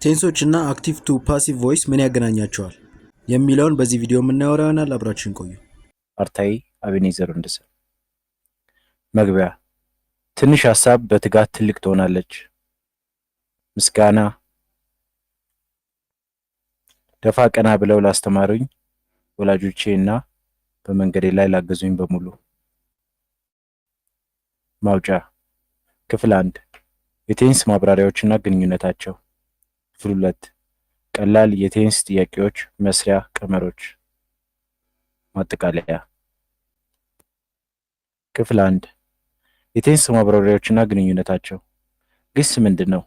ቴንሶች እና አክቲቭ ቱ ፓሲቭ ቮይስ ምን ያገናኛቸዋል የሚለውን በዚህ ቪዲዮ የምናወራው ይሆናል። አብራችን ቆዩ። አርታኢ አቤኔዘር ወንድሰን። መግቢያ። ትንሽ ሀሳብ በትጋት ትልቅ ትሆናለች። ምስጋና። ደፋ ቀና ብለው ላስተማሩኝ ወላጆቼ እና በመንገዴ ላይ ላገዙኝ በሙሉ። ማውጫ። ክፍል 1 የቴንስ ማብራሪያዎችና ግንኙነታቸው። ክፍል 2 ቀላል የቴንስ ጥያቄዎች መስሪያ ቀመሮች። ማጠቃለያ። ክፍል 1 የቴንስ ማብራሪያዎችና ግንኙነታቸው። ግስ ምንድን ነው?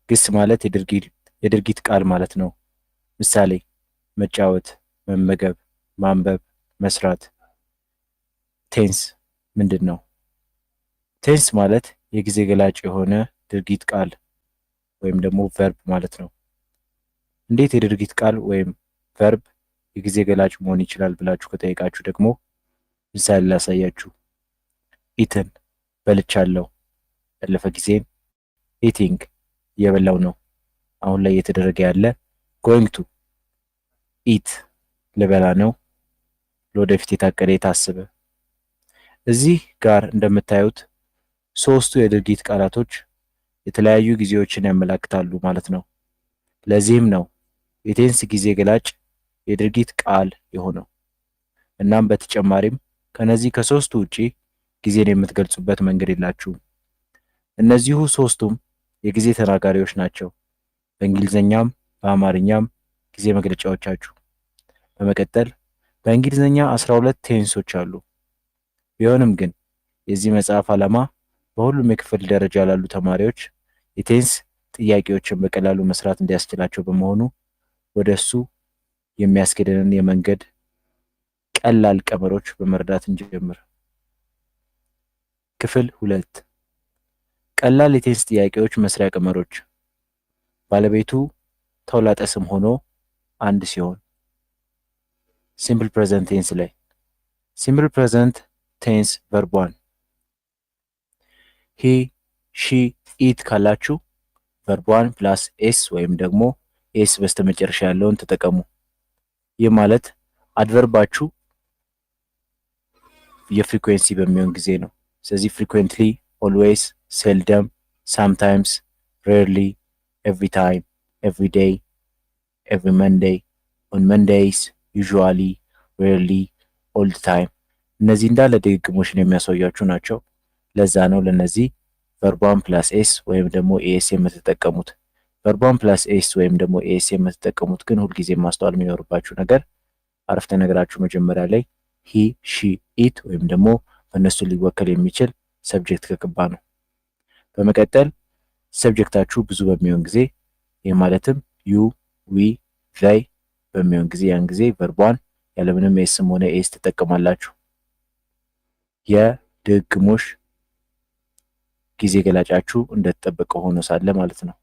ግስ ማለት የድርጊት ቃል ማለት ነው። ምሳሌ መጫወት፣ መመገብ፣ ማንበብ፣ መስራት። ቴንስ ምንድን ነው? ቴንስ ማለት የጊዜ ገላጭ የሆነ ድርጊት ቃል ወይም ደግሞ ቨርብ ማለት ነው። እንዴት የድርጊት ቃል ወይም ቨርብ የጊዜ ገላጭ መሆን ይችላል ብላችሁ ከጠየቃችሁ ደግሞ ምሳሌ ላሳያችሁ። ኢትን በልቻለሁ፣ ያለፈ ጊዜን። ኢቲንግ እየበላው ነው፣ አሁን ላይ እየተደረገ ያለ። ጎይንግ ቱ ኢት ልበላ ነው፣ ለወደፊት የታቀደ የታሰበ። እዚህ ጋር እንደምታዩት ሶስቱ የድርጊት ቃላቶች የተለያዩ ጊዜዎችን ያመላክታሉ ማለት ነው። ለዚህም ነው የቴንስ ጊዜ ገላጭ የድርጊት ቃል የሆነው። እናም በተጨማሪም ከነዚህ ከሶስቱ ውጪ ጊዜን የምትገልጹበት መንገድ የላችሁም። እነዚሁ ሶስቱም የጊዜ ተናጋሪዎች ናቸው፣ በእንግሊዝኛም በአማርኛም ጊዜ መግለጫዎቻችሁ። በመቀጠል በእንግሊዝኛ 12 ቴንሶች አሉ። ቢሆንም ግን የዚህ መጽሐፍ ዓላማ በሁሉም የክፍል ደረጃ ላሉ ተማሪዎች የቴንስ ጥያቄዎችን በቀላሉ መስራት እንዲያስችላቸው በመሆኑ ወደ እሱ የሚያስኬደንን የመንገድ ቀላል ቀመሮች በመረዳት እንጀምር። ክፍል 2 ቀላል የቴንስ ጥያቄዎች መስሪያ ቀመሮች። ባለቤቱ ተውላጠ ስም ሆኖ አንድ ሲሆን ሲምፕል ፕሬዘንት ቴንስ ላይ ሲምፕል ፕሬዘንት ቴንስ ቨርብ 1 ሂ ሺ ኢት ካላችሁ ቨርብ 1 ፕላስ ኤስ ወይም ደግሞ ኤስ በስተመጨረሻ ያለውን ተጠቀሙ። ይህ ማለት አድቨርባችሁ የፍሪኩዌንሲ በሚሆን ጊዜ ነው። ስለዚህ ፍሪኩዌንትሊ፣ ኦልዌይስ፣ ሴልደም፣ ሳምታይምስ፣ ሬርሊ፣ ኤቭሪ ታይም፣ ኤቭሪ ዴይ፣ ኤቭሪ መንዴይ፣ ኦን መንዴይስ፣ ዩዥዋሊ፣ ሬርሊ፣ ኦል ዘ ታይም። እነዚህ እንዳለ ድግግሞሽን የሚያሳያችሁ ናቸው። ለዛ ነው ለነዚህ ቨርብ 1 ፕላስ ኤስ ወይም ደግሞ ኤስ የምትጠቀሙት። ቨርብ 1 ፕላስ ኤስ ወይም ደግሞ ኤስ የምትጠቀሙት ግን ሁልጊዜ ማስተዋል የሚኖርባችሁ ነገር አረፍተ ነገራችሁ መጀመሪያ ላይ ሂ ሺ ኢት ወይም ደግሞ በእነሱ ሊወከል የሚችል ሰብጀክት ከገባ ነው። በመቀጠል ሰብጀክታችሁ ብዙ በሚሆን ጊዜ ይህ ማለትም ዩ ዊ ዘይ በሚሆን ጊዜ ያን ጊዜ ቨርብ 1 ያለምንም ኤስም ሆነ ኤስ ትጠቀማላችሁ። የድግግሞሽ ጊዜ ገላጫችሁ እንደተጠበቀ ሆኖ ሳለ ማለት ነው።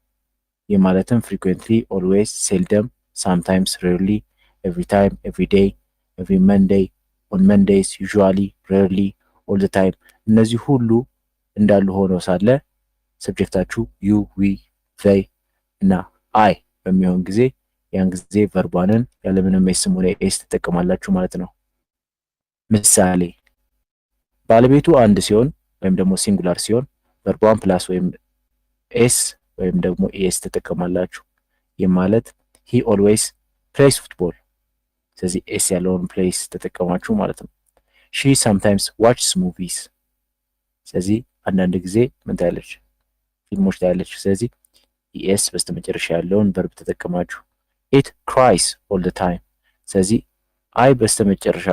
ይህ ማለትም ፍሪኩዌንትሊ፣ ኦልዌይስ፣ ሴልደም፣ ሳምታይምስ፣ ሬርሊ፣ ኤቭሪ ታይም፣ ኤቭሪ ዴይ፣ ኤቭሪ መንዴይ፣ ኦን መንዴይስ፣ ዩዥዋሊ፣ ሬርሊ፣ ኦል ዘ ታይም። እነዚህ ሁሉ እንዳሉ ሆኖ ሳለ ሰብጀክታችሁ ዩ ዊ ዘይ እና አይ በሚሆን ጊዜ ያን ጊዜ ቨርብ 1ን ያለምንም ኤስም ሆነ ኤስ ትጠቀማላችሁ ማለት ነው። ምሳሌ ባለቤቱ አንድ ሲሆን ወይም ደግሞ ሲንጉላር ሲሆን ቨርብ 1 ፕላስ ወይም ኤስ ወይም ደግሞ ኤስ ተጠቀማላችሁ። ይህ ማለት ሂ ኦልዌይስ ፕሌይስ ፉትቦል፣ ስለዚህ ኤስ ያለውን ፕሌይስ ተጠቀማችሁ ማለት ነው። ሺ ሳምታይምስ ዋችስ ሙቪስ፣ ስለዚህ አንዳንድ ጊዜ ምን ታያለች? ፊልሞች ታያለች። ስለዚህ ኤስ በስተመጨረሻ ያለውን ቨርብ ተጠቀማችሁ። ኢት ክራይስ ኦል ዘ ታይም፣ ስለዚህ አይ በስተመጨረሻ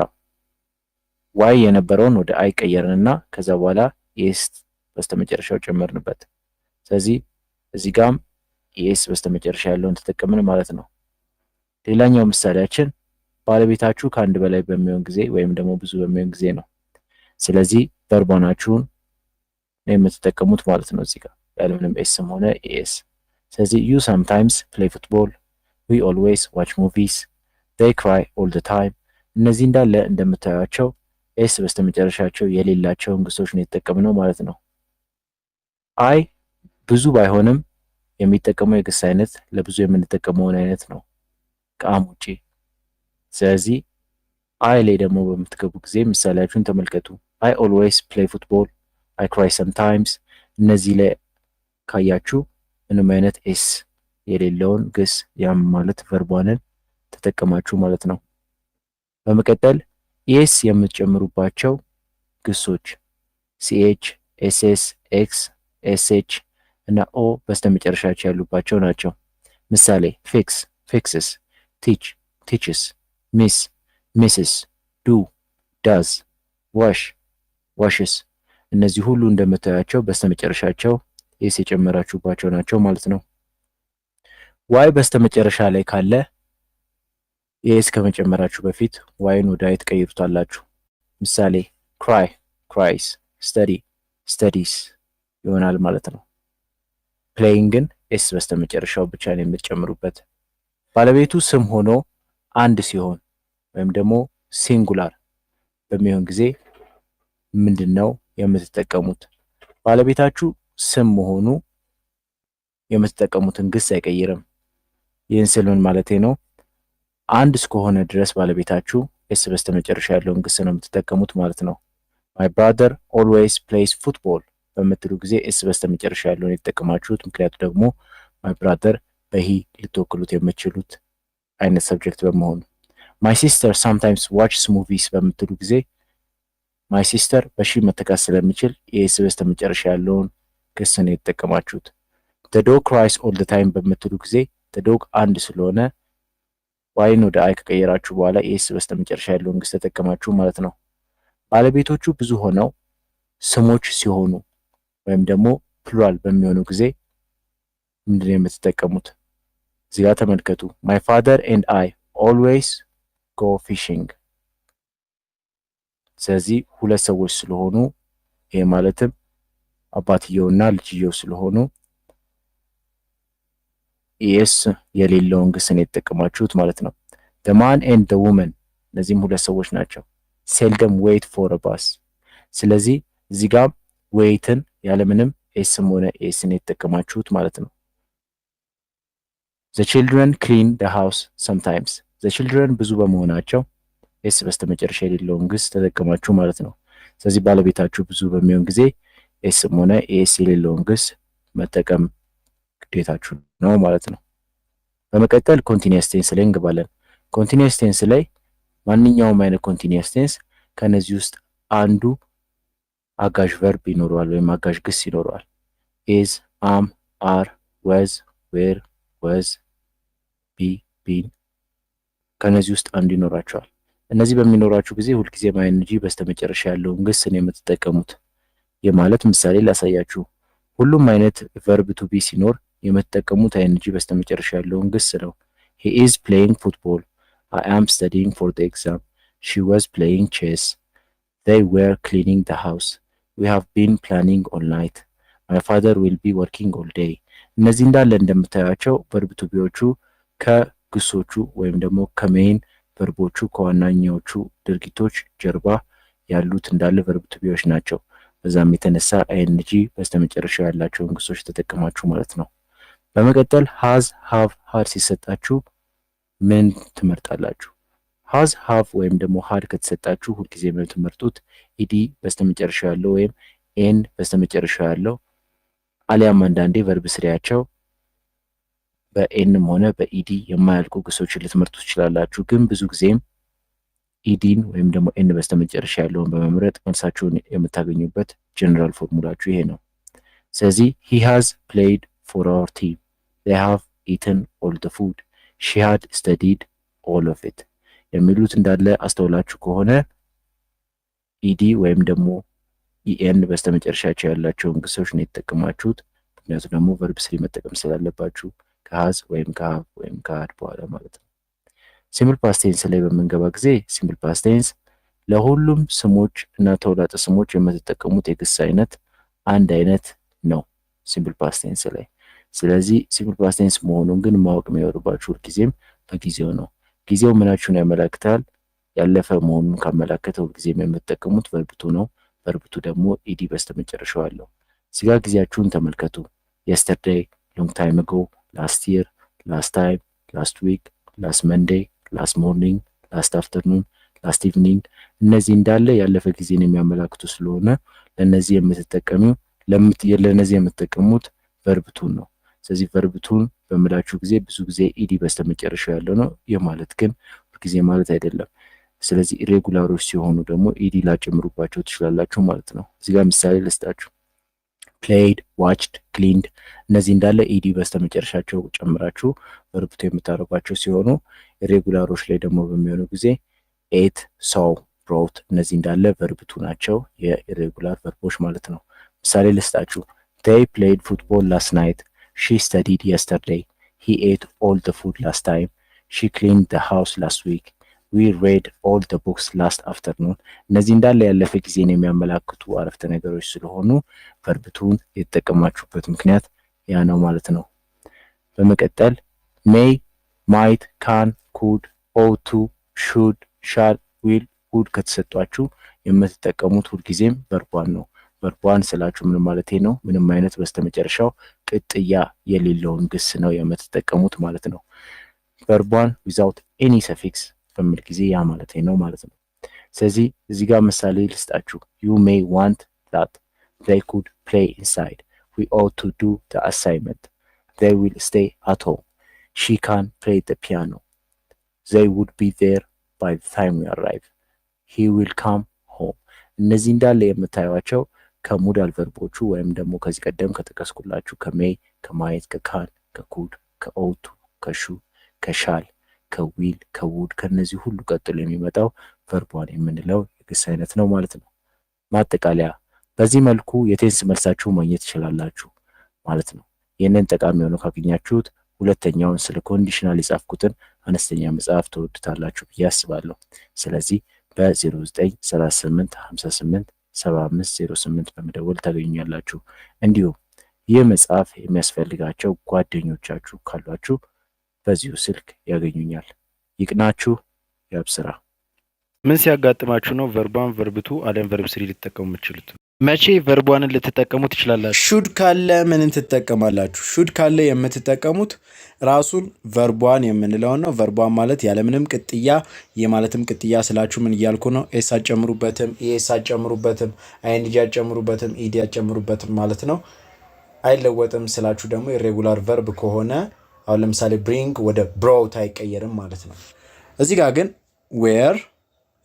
ዋይ የነበረውን ወደ አይ ቀየርንና ከዛ በኋላ ኤስ በስተመጨረሻው ጨመርንበት። ስለዚህ እዚህ ጋም ኤስ በስተመጨረሻ ያለውን ተጠቀምን ማለት ነው። ሌላኛው ምሳሌያችን ባለቤታችሁ ከአንድ በላይ በሚሆን ጊዜ ወይም ደግሞ ብዙ በሚሆን ጊዜ ነው። ስለዚህ ቨርብ 1ችሁን ነው የምትጠቀሙት ማለት ነው እዚህ ጋር ያለምንም ኤስም ሆነ ኤስ። ስለዚህ ዩ ሳምታይምስ ፕሌይ ፉትቦል፣ ዊ ኦልዌይስ ዋች ሙቪስ፣ ዜይ ክራይ ኦል ዘ ታይም። እነዚህ እንዳለ እንደምታዩቸው ኤስ በስተመጨረሻቸው የሌላቸውን ግሶች ነው የተጠቀምነው ማለት ነው። አይ ብዙ ባይሆንም የሚጠቀመው የግስ አይነት ለብዙ የምንጠቀመውን አይነት ነው ከአም ውጪ። ስለዚህ አይ ላይ ደግሞ በምትገቡ ጊዜ ምሳሌያችሁን ተመልከቱ። አይ ኦልዌይስ ፕሌይ ፉትቦል፣ አይ ክራይ ሰምታይምስ። እነዚህ ላይ ካያችሁ ምንም አይነት ኤስ የሌለውን ግስ ያም ማለት ቨርቧንን ተጠቀማችሁ ማለት ነው። በመቀጠል ኤስ የምትጨምሩባቸው ግሶች ሲኤች፣ ኤስኤስ፣ ኤክስ፣ ኤስኤች እና ኦ በስተመጨረሻቸው ያሉባቸው ናቸው። ምሳሌ ፊክስ፣ ፊክስስ፣ ቲች፣ ቲችስ፣ ሚስ፣ ሚስስ፣ ዱ፣ ዳዝ፣ ዋሽ፣ ዋሽስ። እነዚህ ሁሉ እንደምታያቸው በስተመጨረሻቸው ኤስ የጨመራችሁባቸው ናቸው ማለት ነው። ዋይ በስተመጨረሻ ላይ ካለ ኤስ ከመጨመራችሁ በፊት ዋይን ወደ አይ ትቀይሩታላችሁ። ምሳሌ ክራይ፣ ክራይስ፣ ስተዲ፣ ስተዲስ ይሆናል ማለት ነው። ፕሌይንግ ግን ኤስ በስተመጨረሻው ብቻ ነው የምትጨምሩበት። ባለቤቱ ስም ሆኖ አንድ ሲሆን ወይም ደግሞ ሲንጉላር በሚሆን ጊዜ ምንድን ነው የምትጠቀሙት? ባለቤታችሁ ስም መሆኑ የምትጠቀሙትን ግስ አይቀይርም። ይህን ስል ምን ማለቴ ነው? አንድ እስከሆነ ድረስ ባለቤታችሁ ኤስ በስተመጨረሻ ያለውን ግስ ነው የምትጠቀሙት ማለት ነው። ማይ ብራዘር ኦልዌይስ ፕሌይስ ፉትቦል በምትሉ ጊዜ ኤስ በስተመጨረሻ ያለውን የተጠቀማችሁት፣ ምክንያቱ ደግሞ ማይ ብራዘር በሂ ልትወክሉት የምትችሉት አይነት ሰብጀክት በመሆኑ። ማይ ሲስተር ሳምታይምስ ዋችስ ሙቪስ በምትሉ ጊዜ ማይ ሲስተር በሺ መተካት ስለሚችል የኤስ በስተመጨረሻ ያለውን ግስ ነው የተጠቀማችሁት። ዘ ዶግ ክራይስ ኦል ዘ ታይም በምትሉ ጊዜ ዘ ዶግ አንድ ስለሆነ ዋይን ወደ አይ ከቀየራችሁ በኋላ ኤስ በስተመጨረሻ ያለውን ግስ ተጠቀማችሁ ማለት ነው። ባለቤቶቹ ብዙ ሆነው ስሞች ሲሆኑ ወይም ደግሞ ፕሉራል በሚሆኑ ጊዜ ምንድነው የምትጠቀሙት? እዚህ ጋር ተመልከቱ። ማይ ፋደር ኤንድ አይ ኦልዌይስ ጎ ፊሽንግ። ስለዚህ ሁለት ሰዎች ስለሆኑ ይሄ ማለትም አባትየውና ልጅየው ስለሆኑ ኤስ የሌለውን ግስ ነው የተጠቀማችሁት ማለት ነው። the man and the woman እነዚህም ሁለት ሰዎች ናቸው። seldom wait for a bus። ስለዚህ እዚህ ጋር ዌይትን ያለምንም ኤስም ሆነ ኤስን የተጠቀማችሁት ማለት ነው። the children clean the house sometimes። the children ብዙ በመሆናቸው ኤስ በስተመጨረሻ የሌለውን ግስ ተጠቀማችሁ ማለት ነው። ስለዚህ ባለቤታችሁ ብዙ በሚሆን ጊዜ ኤስም ሆነ ኤስ የሌለውን ግስ መጠቀም ግዴታችሁ ነው ማለት ነው። በመቀጠል ኮንቲኒየስ ቴንስ ላይ እንገባለን። ኮንቲኒየስ ቴንስ ላይ ማንኛውም አይነት ኮንቲኒየስ ቴንስ ከነዚህ ውስጥ አንዱ አጋዥ ቨርብ ይኖረዋል ወይም አጋዥ ግስ ይኖረዋል። ኢዝ፣ አም፣ አር፣ ወዝ፣ ዌር፣ ወዝ፣ ቢ፣ ቢን ከነዚህ ውስጥ አንዱ ይኖራቸዋል። እነዚህ በሚኖራችሁ ጊዜ ሁልጊዜም አይንጂ በስተመጨረሻ ያለውን ግስ ነው የምትጠቀሙት። የማለት ምሳሌ ላሳያችሁ። ሁሉም አይነት ቨርብ ቱ ቢ ሲኖር የምትጠቀሙት አይንጂ በስተመጨረሻ ያለውን ግስ ነው። he is playing football, I am studying for the exam, she was playing chess, they were cleaning the house, we have been planning all night, my father will be working all day። እነዚህ እንዳለ እንደምታያቸው ቨርብ ቱ ቢዎቹ ከግሶቹ ወይም ደግሞ ከሜይን ቨርቦቹ ከዋናኛዎቹ ድርጊቶች ጀርባ ያሉት እንዳለ ቨርብ ቱ ቢዎች ናቸው። በዛም የተነሳ አይንጂ በስተመጨረሻ ያላቸውን ግሶች ተጠቅማችሁ ማለት ነው። በመቀጠል ሃዝ፣ ሃቭ፣ ሃድ ሲሰጣችሁ ምን ትመርጣላችሁ? ሃዝ፣ ሃቭ ወይም ደግሞ ሃድ ከተሰጣችሁ ሁልጊዜ የምትመርጡት ኢዲ በስተመጨረሻ ያለው ወይም ኤን በስተመጨረሻ ያለው አሊያም አንዳንዴ ቨርብ ስሪያቸው በኤንም ሆነ በኢዲ የማያልቁ ግሶችን ልትመርጡ ትችላላችሁ። ግን ብዙ ጊዜም ኢዲን ወይም ደግሞ ኤን በስተመጨረሻ ያለውን በመምረጥ መልሳችሁን የምታገኙበት ጀነራል ፎርሙላችሁ ይሄ ነው። ስለዚህ he has played for our team, they have eaten all the food, she had studied all of it የሚሉት እንዳለ አስተውላችሁ ከሆነ ኢዲ ወይም ደግሞ ኢኤን በስተመጨረሻቸው ያላቸውን ግሶች ነው የተጠቀማችሁት። ምክንያቱም ደግሞ ቨርብ ስሪ መጠቀም ስላለባችሁ ከሃዝ ወይም ከሃቭ ወይም ከሃድ በኋላ ማለት ነው። ሲምፕል ፓስት ቴንስ ላይ በምንገባ ጊዜ ሲምፕል ፓስት ቴንስ ለሁሉም ስሞች እና ተውላጠ ስሞች የምትጠቀሙት የግስ አይነት አንድ አይነት ነው ሲምፕል ፓስት ቴንስ ላይ። ስለዚህ ሲምፕል ፓስት ቴንስ መሆኑን ግን ማወቅ የሚኖርባችሁ ሁልጊዜም በጊዜው ነው። ጊዜው ምናችሁን ያመላክታል? ያለፈ መሆኑን ካመላከተ ሁልጊዜም የምትጠቀሙት ቨርብቱ ነው። ቨርብቱ ደግሞ ኢዲ በስተመጨረሻው አለው። እዚጋ ጊዜያችሁን ተመልከቱ። የስተርዴይ፣ ሎንግ ታይም አጎ፣ ላስት ይር፣ ላስት ታይም፣ ላስት ዊክ፣ ላስት መንዴይ፣ ላስት ሞርኒንግ፣ ላስት አፍተርኑን፣ ላስት ኢቭኒንግ እነዚህ እንዳለ ያለፈ ጊዜን የሚያመላክቱ ስለሆነ ለነዚህ የምትጠቀሙት ቨርብ ቱን ነው። ስለዚህ ቨርብ ቱን በምላችሁ ጊዜ ብዙ ጊዜ ኢዲ በስተመጨረሻው ያለው ነው። ይህ ማለት ግን ሁልጊዜ ማለት አይደለም። ስለዚህ ኢሬጉላሮች ሲሆኑ ደግሞ ኢዲ ላጨምሩባቸው ትችላላችሁ ማለት ነው። እዚህ ጋር ምሳሌ ልስጣችሁ። ፕሌይድ፣ ዋችድ፣ ክሊንድ እነዚህ እንዳለ ኢዲ በስተመጨረሻቸው ጨምራችሁ ቨርብ ቱ የምታደርጓቸው ሲሆኑ ኢሬጉላሮች ላይ ደግሞ በሚሆኑ ጊዜ ኤት፣ ሶው፣ ብሮት እነዚህ እንዳለ ቨርብ ቱ ናቸው፣ የኢሬጉላር ቨርቦች ማለት ነው። ምሳሌ ልስጣችሁ። they played football last night, she studied yesterday, he ate all the food last time, she cleaned the house last week, we read all the books last afternoon እነዚህ እንዳለ ያለፈ ጊዜን የሚያመላክቱ አረፍተ ነገሮች ስለሆኑ ቨርብ ቱን የተጠቀማችሁበት ምክንያት ያ ነው ማለት ነው። በመቀጠል may፣ might፣ can፣ could፣ ought to፣ should፣ shall፣ will፣ would ከተሰጧችሁ የምትጠቀሙት ሁልጊዜም ቨርቧን ነው። ቨርቧን ስላችሁ ምን ማለት ነው? ምንም አይነት በስተመጨረሻው ቅጥያ የሌለውን ግስ ነው የምትጠቀሙት ማለት ነው። ቨርቧን without any suffix በሚል ጊዜ ያ ማለት ነው ማለት ነው። ስለዚህ እዚህ ጋር ምሳሌ ልስጣችሁ። you may want that, they could play inside, we ought to do the assignment, they will stay at home, she can play the piano, they would be there by the time we arrive, he will come home እነዚህ እንዳለ የምታዩቸው ከሙዳል ቨርቦቹ ወይም ደግሞ ከዚህ ቀደም ከጠቀስኩላችሁ ከሜይ፣ ከማየት፣ ከካን፣ ከኩድ፣ ከኦውቱ፣ ከሹ፣ ከሻል፣ ከዊል፣ ከውድ ከነዚህ ሁሉ ቀጥሎ የሚመጣው ቨርቧን የምንለው የግስ አይነት ነው ማለት ነው። ማጠቃለያ በዚህ መልኩ የቴንስ መልሳችሁ ማግኘት ትችላላችሁ ማለት ነው። ይህንን ጠቃሚ ሆኖ ካገኛችሁት ሁለተኛውን ስለ ኮንዲሽናል የጻፍኩትን አነስተኛ መጽሐፍ ተወዱታላችሁ ብዬ አስባለሁ። ስለዚህ በ0938 58 7508 በመደወል ታገኙኛላችሁ። እንዲሁም ይህ መጽሐፍ የሚያስፈልጋቸው ጓደኞቻችሁ ካሏችሁ በዚሁ ስልክ ያገኙኛል። ይቅናችሁ። ያብስራ። ምን ሲያጋጥማችሁ ነው ቨርቧን ቨርብ ቱ አለም ቨርብ ስሪ ልትጠቀሙ የምትችሉት? መቼ ቨርቧንን ልትጠቀሙ ትችላላችሁ? ሹድ ካለ ምንን ትጠቀማላችሁ? ሹድ ካለ የምትጠቀሙት ራሱን ቨርቧን የምንለው ነው። ቨርቧን ማለት ያለምንም ቅጥያ፣ የማለትም ቅጥያ ስላችሁ ምን እያልኩ ነው? ኤስ አጨምሩበትም፣ ኢኤስ አጨምሩበትም፣ አይኤንጂ አጨምሩበትም፣ ኢዲ አጨምሩበትም ማለት ነው። አይለወጥም ስላችሁ ደግሞ ኢሬጉላር ቨርብ ከሆነ አሁን ለምሳሌ ብሪንግ ወደ ብሮት አይቀየርም ማለት ነው። እዚህ ጋር ግን ዌር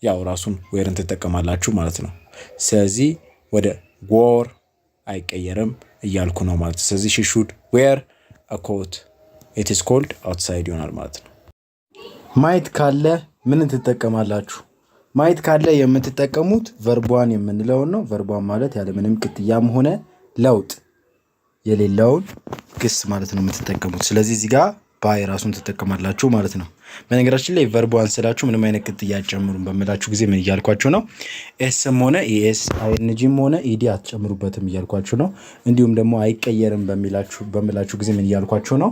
ያው ራሱን ዌርን ትጠቀማላችሁ ማለት ነው። ስለዚህ ወደ ዎር አይቀየርም እያልኩ ነው ማለት ነው። ስለዚህ she should wear a coat, it is cold outside ይሆናል ማለት ነው። ማይት ካለ ምንን ትጠቀማላችሁ? ማይት ካለ የምትጠቀሙት ቨርቧን የምንለውን ነው። ቨርቧን ማለት ያለምንም ቅጥያም ሆነ ለውጥ የሌለውን ግስ ማለት ነው የምትጠቀሙት። ስለዚህ እዚህ ጋር ባይ ራሱን ትጠቀማላችሁ ማለት ነው። በነገራችን ላይ ቨርቧን ስላችሁ ምንም አይነት ቅጥያ አትጨምሩም በምላችሁ ጊዜ ምን እያልኳችሁ ነው? ኤስም ሆነ ኢኤስ አይኤንጂም ሆነ ኢዲ አትጨምሩበትም እያልኳችሁ ነው። እንዲሁም ደግሞ አይቀየርም በምላችሁ ጊዜ ምን እያልኳችሁ ነው?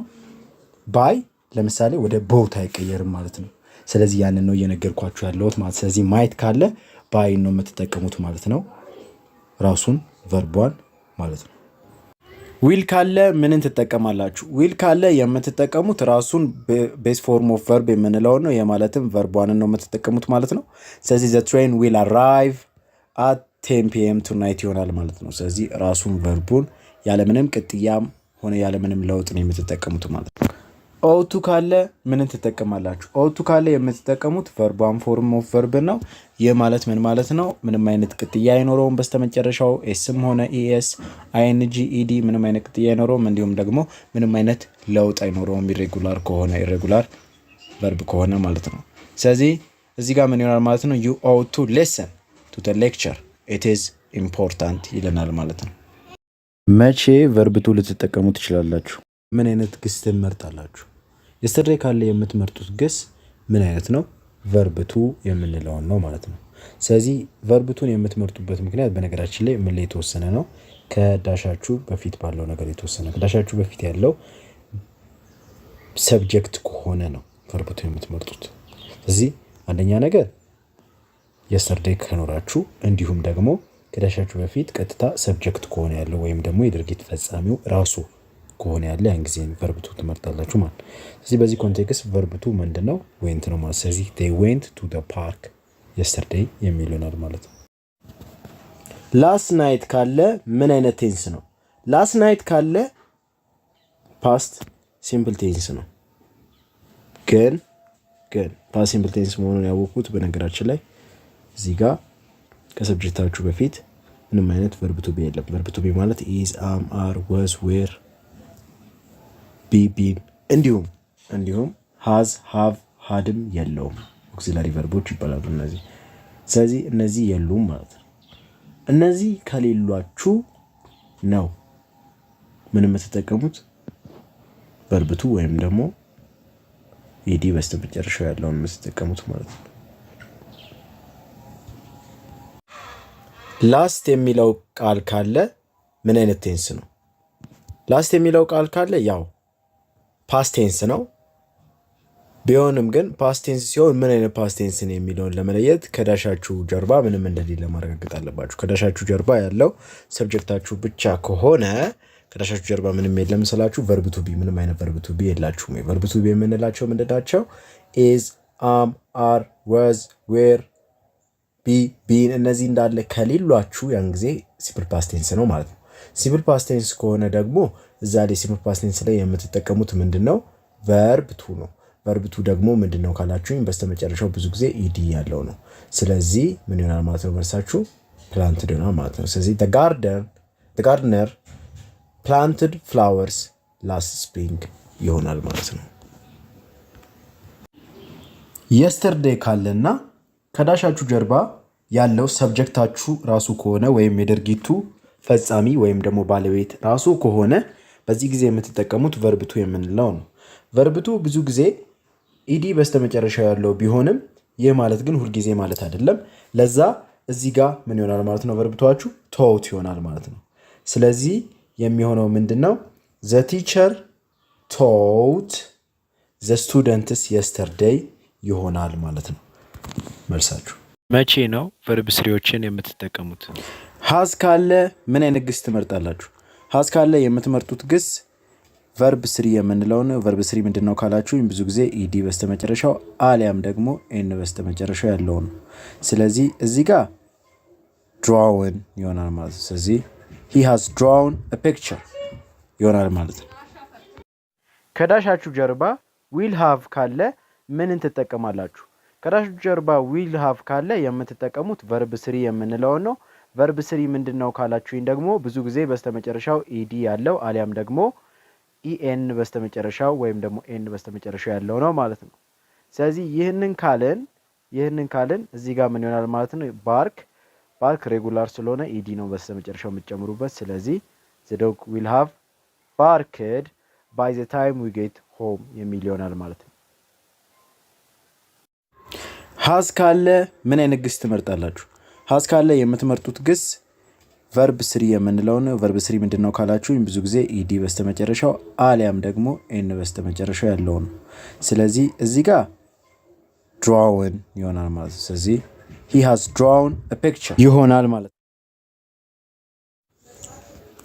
ባይ ለምሳሌ ወደ ቦት አይቀየርም ማለት ነው። ስለዚህ ያንን ነው እየነገርኳችሁ ያለሁት ማለት። ስለዚህ ማየት ካለ ባይ ነው የምትጠቀሙት ማለት ነው፣ ራሱን ቨርቧን ማለት ነው። ዊል ካለ ምንን ትጠቀማላችሁ? ዊል ካለ የምትጠቀሙት ራሱን ቤስ ፎርም ኦፍ ቨርብ የምንለው ነው። የማለትም ቨርቧንን ነው የምትጠቀሙት ማለት ነው። ስለዚህ ዘ ትሬን ዊል አራይቭ አት 10 PM ቱናይት ይሆናል ማለት ነው። ስለዚህ ራሱን ቨርቡን ያለምንም ቅጥያም ሆነ ያለምንም ለውጥ ነው የምትጠቀሙት ማለት ነው። ኦቱ ካለ ምንን ትጠቀማላችሁ? ኦቱ ካለ የምትጠቀሙት ቨርቧን ፎርም ኦፍ ቨርብ ነው። ይህ ማለት ምን ማለት ነው? ምንም አይነት ቅጥያ አይኖረውም በስተመጨረሻው ኤስም ሆነ ኢኤስ አይኤንጂ ኢዲ ምንም አይነት ቅጥያ አይኖረውም። እንዲሁም ደግሞ ምንም አይነት ለውጥ አይኖረውም ኢሬጉላር ቨርብ ከሆነ ማለት ነው። ስለዚህ እዚህ ጋር ምን ይሆናል ማለት ነው? ዩ ought to listen to the lecture, it is important ይለናል ማለት ነው። መቼ ቨርብ ቱ ልትጠቀሙ ትችላላችሁ? ምን አይነት ግስ ትመርጣላችሁ? የስተርዴይ ካለ የምትመርጡት ግስ ምን አይነት ነው? ቨርብ ቱ የምንለውን ነው ማለት ነው። ስለዚህ ቨርብ ቱን የምትመርጡበት ምክንያት በነገራችን ላይ ምን ላይ የተወሰነ ነው? ከዳሻችሁ በፊት ባለው ነገር የተወሰነ። ከዳሻችሁ በፊት ያለው ሰብጀክት ከሆነ ነው ቨርብ ቱ የምትመርጡት። ስለዚህ አንደኛ ነገር የስተርዴይ ከኖራችሁ፣ እንዲሁም ደግሞ ከዳሻችሁ በፊት ቀጥታ ሰብጀክት ከሆነ ያለው ወይም ደግሞ የድርጊት ፈጻሚው ራሱ ከሆነ ያለ ያን ጊዜ verb to ትመርጣላችሁ ማለት ነው። ስለዚህ በዚህ ኮንቴክስት verb to ምንድነው went ነው ማለት ስለዚህ they went to the park yesterday የሚል ይሆናል ማለት ነው። last night ካለ ምን አይነት ቴንስ ነው? last night ካለ past simple tense ነው። ግን past simple tense መሆኑን ያወቁት በነገራችን ላይ እዚህ ጋር ከሰብጀክታችሁ በፊት ምንም አይነት verb to be የለም። verb to be ማለት is am are was were be been እንዲሁም has have hadም የለውም። auxiliary verbs ይባላሉ እነዚህ። ስለዚህ እነዚህ የሉም ማለት ነው። እነዚህ ከሌሏችሁ ነው ምን የምትጠቀሙት verb to ወይም ደግሞ ed በስተመጨረሻው ያለውን የምትጠቀሙት ማለት ነው። ላስት የሚለው ቃል ካለ ምን አይነት ቴንስ ነው? ላስት የሚለው ቃል ካለ ያው ፓስት ቴንስ ነው። ቢሆንም ግን ፓስት ቴንስ ሲሆን ምን አይነት ፓስት ቴንስ ነው የሚለውን ለመለየት ከዳሻችሁ ጀርባ ምንም እንደሌለ ማረጋገጥ አለባችሁ። ከዳሻችሁ ጀርባ ያለው ሰብጀክታችሁ ብቻ ከሆነ ከዳሻችሁ ጀርባ ምንም የለም ስላችሁ verb to be ምንም አይነት verb to be የላችሁም። verb to be የምንላቸው ምንድናቸው? is am are was were be been እነዚህ እንዳለ ከሌሏችሁ ያን ጊዜ ሲምፕል ፓስት ቴንስ ነው ማለት ነው። ሲምፕል ፓስት ቴንስ ከሆነ ደግሞ እዛ ላይ ሲምፕል ፓስት ቴንስ ላይ የምትጠቀሙት ምንድነው? verb to ነው። verb to ደግሞ ምንድነው ካላችሁኝ በስተመጨረሻው ብዙ ጊዜ ed ያለው ነው። ስለዚህ ምን ይሆናል ማለት ነው? መልሳችሁ planted ይሆናል ማለት ነው። ስለዚህ the gardener planted flowers last spring ይሆናል ማለት ነው። yesterday ካለና ከዳሻችሁ ጀርባ ያለው ሰብጀክታችሁ ራሱ ከሆነ ወይም የድርጊቱ ፈጻሚ ወይም ደግሞ ባለቤት ራሱ ከሆነ በዚህ ጊዜ የምትጠቀሙት verb to የምንለው ነው። verb to ብዙ ጊዜ ed በስተመጨረሻው ያለው ቢሆንም ይህ ማለት ግን ሁል ጊዜ ማለት አይደለም። ለዛ እዚህ ጋር ምን ይሆናል ማለት ነው? verb to taught ይሆናል ማለት ነው። ስለዚህ የሚሆነው ምንድነው? the teacher taught the students yesterday ይሆናል ማለት ነው መልሳችሁ። መቼ ነው verb ስሪዎችን የምትጠቀሙት? has ካለ ምን አይነት ግስ ትመርጣላችሁ? has ካለ የምትመርጡት ግስ verb ስሪ የምንለው ነው። verb ስሪ ምንድነው ካላችሁ ብዙ ጊዜ ed በስተመጨረሻው አሊያም ደግሞ n በስተመጨረሻው ያለው ነው። ስለዚህ እዚህ ጋር drawn ይሆናል ማለት ነው። ስለዚህ he has drawn a picture ይሆናል ማለት ነው። ከዳሻችሁ ጀርባ will have ካለ ምንን ትጠቀማላችሁ? ከዳሻችሁ ጀርባ will have ካለ የምትጠቀሙት verb ስሪ የምንለው ነው። verb ስሪ ምንድነው ካላችሁኝ ደግሞ ብዙ ጊዜ በስተመጨረሻው ed ያለው አሊያም ደግሞ en በስተመጨረሻው ወይም ደግሞ n በስተመጨረሻው ያለው ነው ማለት ነው። ስለዚህ ይህንን ካልን እዚህ ጋር ምን ይሆናል ማለት ነው? bark ሬጉላር ስለሆነ ed ነው በስተመጨረሻው የምትጨምሩበት። ስለዚህ the dog will have barked by the time we get home የሚል ይሆናል ማለት ነው። has ካለ ምን አይነት ግስ ትመርጣላችሁ? has ካለ የምትመርጡት ግስ verb ስሪ የምንለው ነው። verb ስሪ ምንድነው ካላችሁኝ ብዙ ጊዜ ed በስተመጨረሻው አሊያም ደግሞ n በስተመጨረሻው ያለው ነው። ስለዚህ እዚህ ጋር drawn ይሆናል ማለት ነው። ስለዚህ he has drawn a picture ይሆናል ማለት ነው።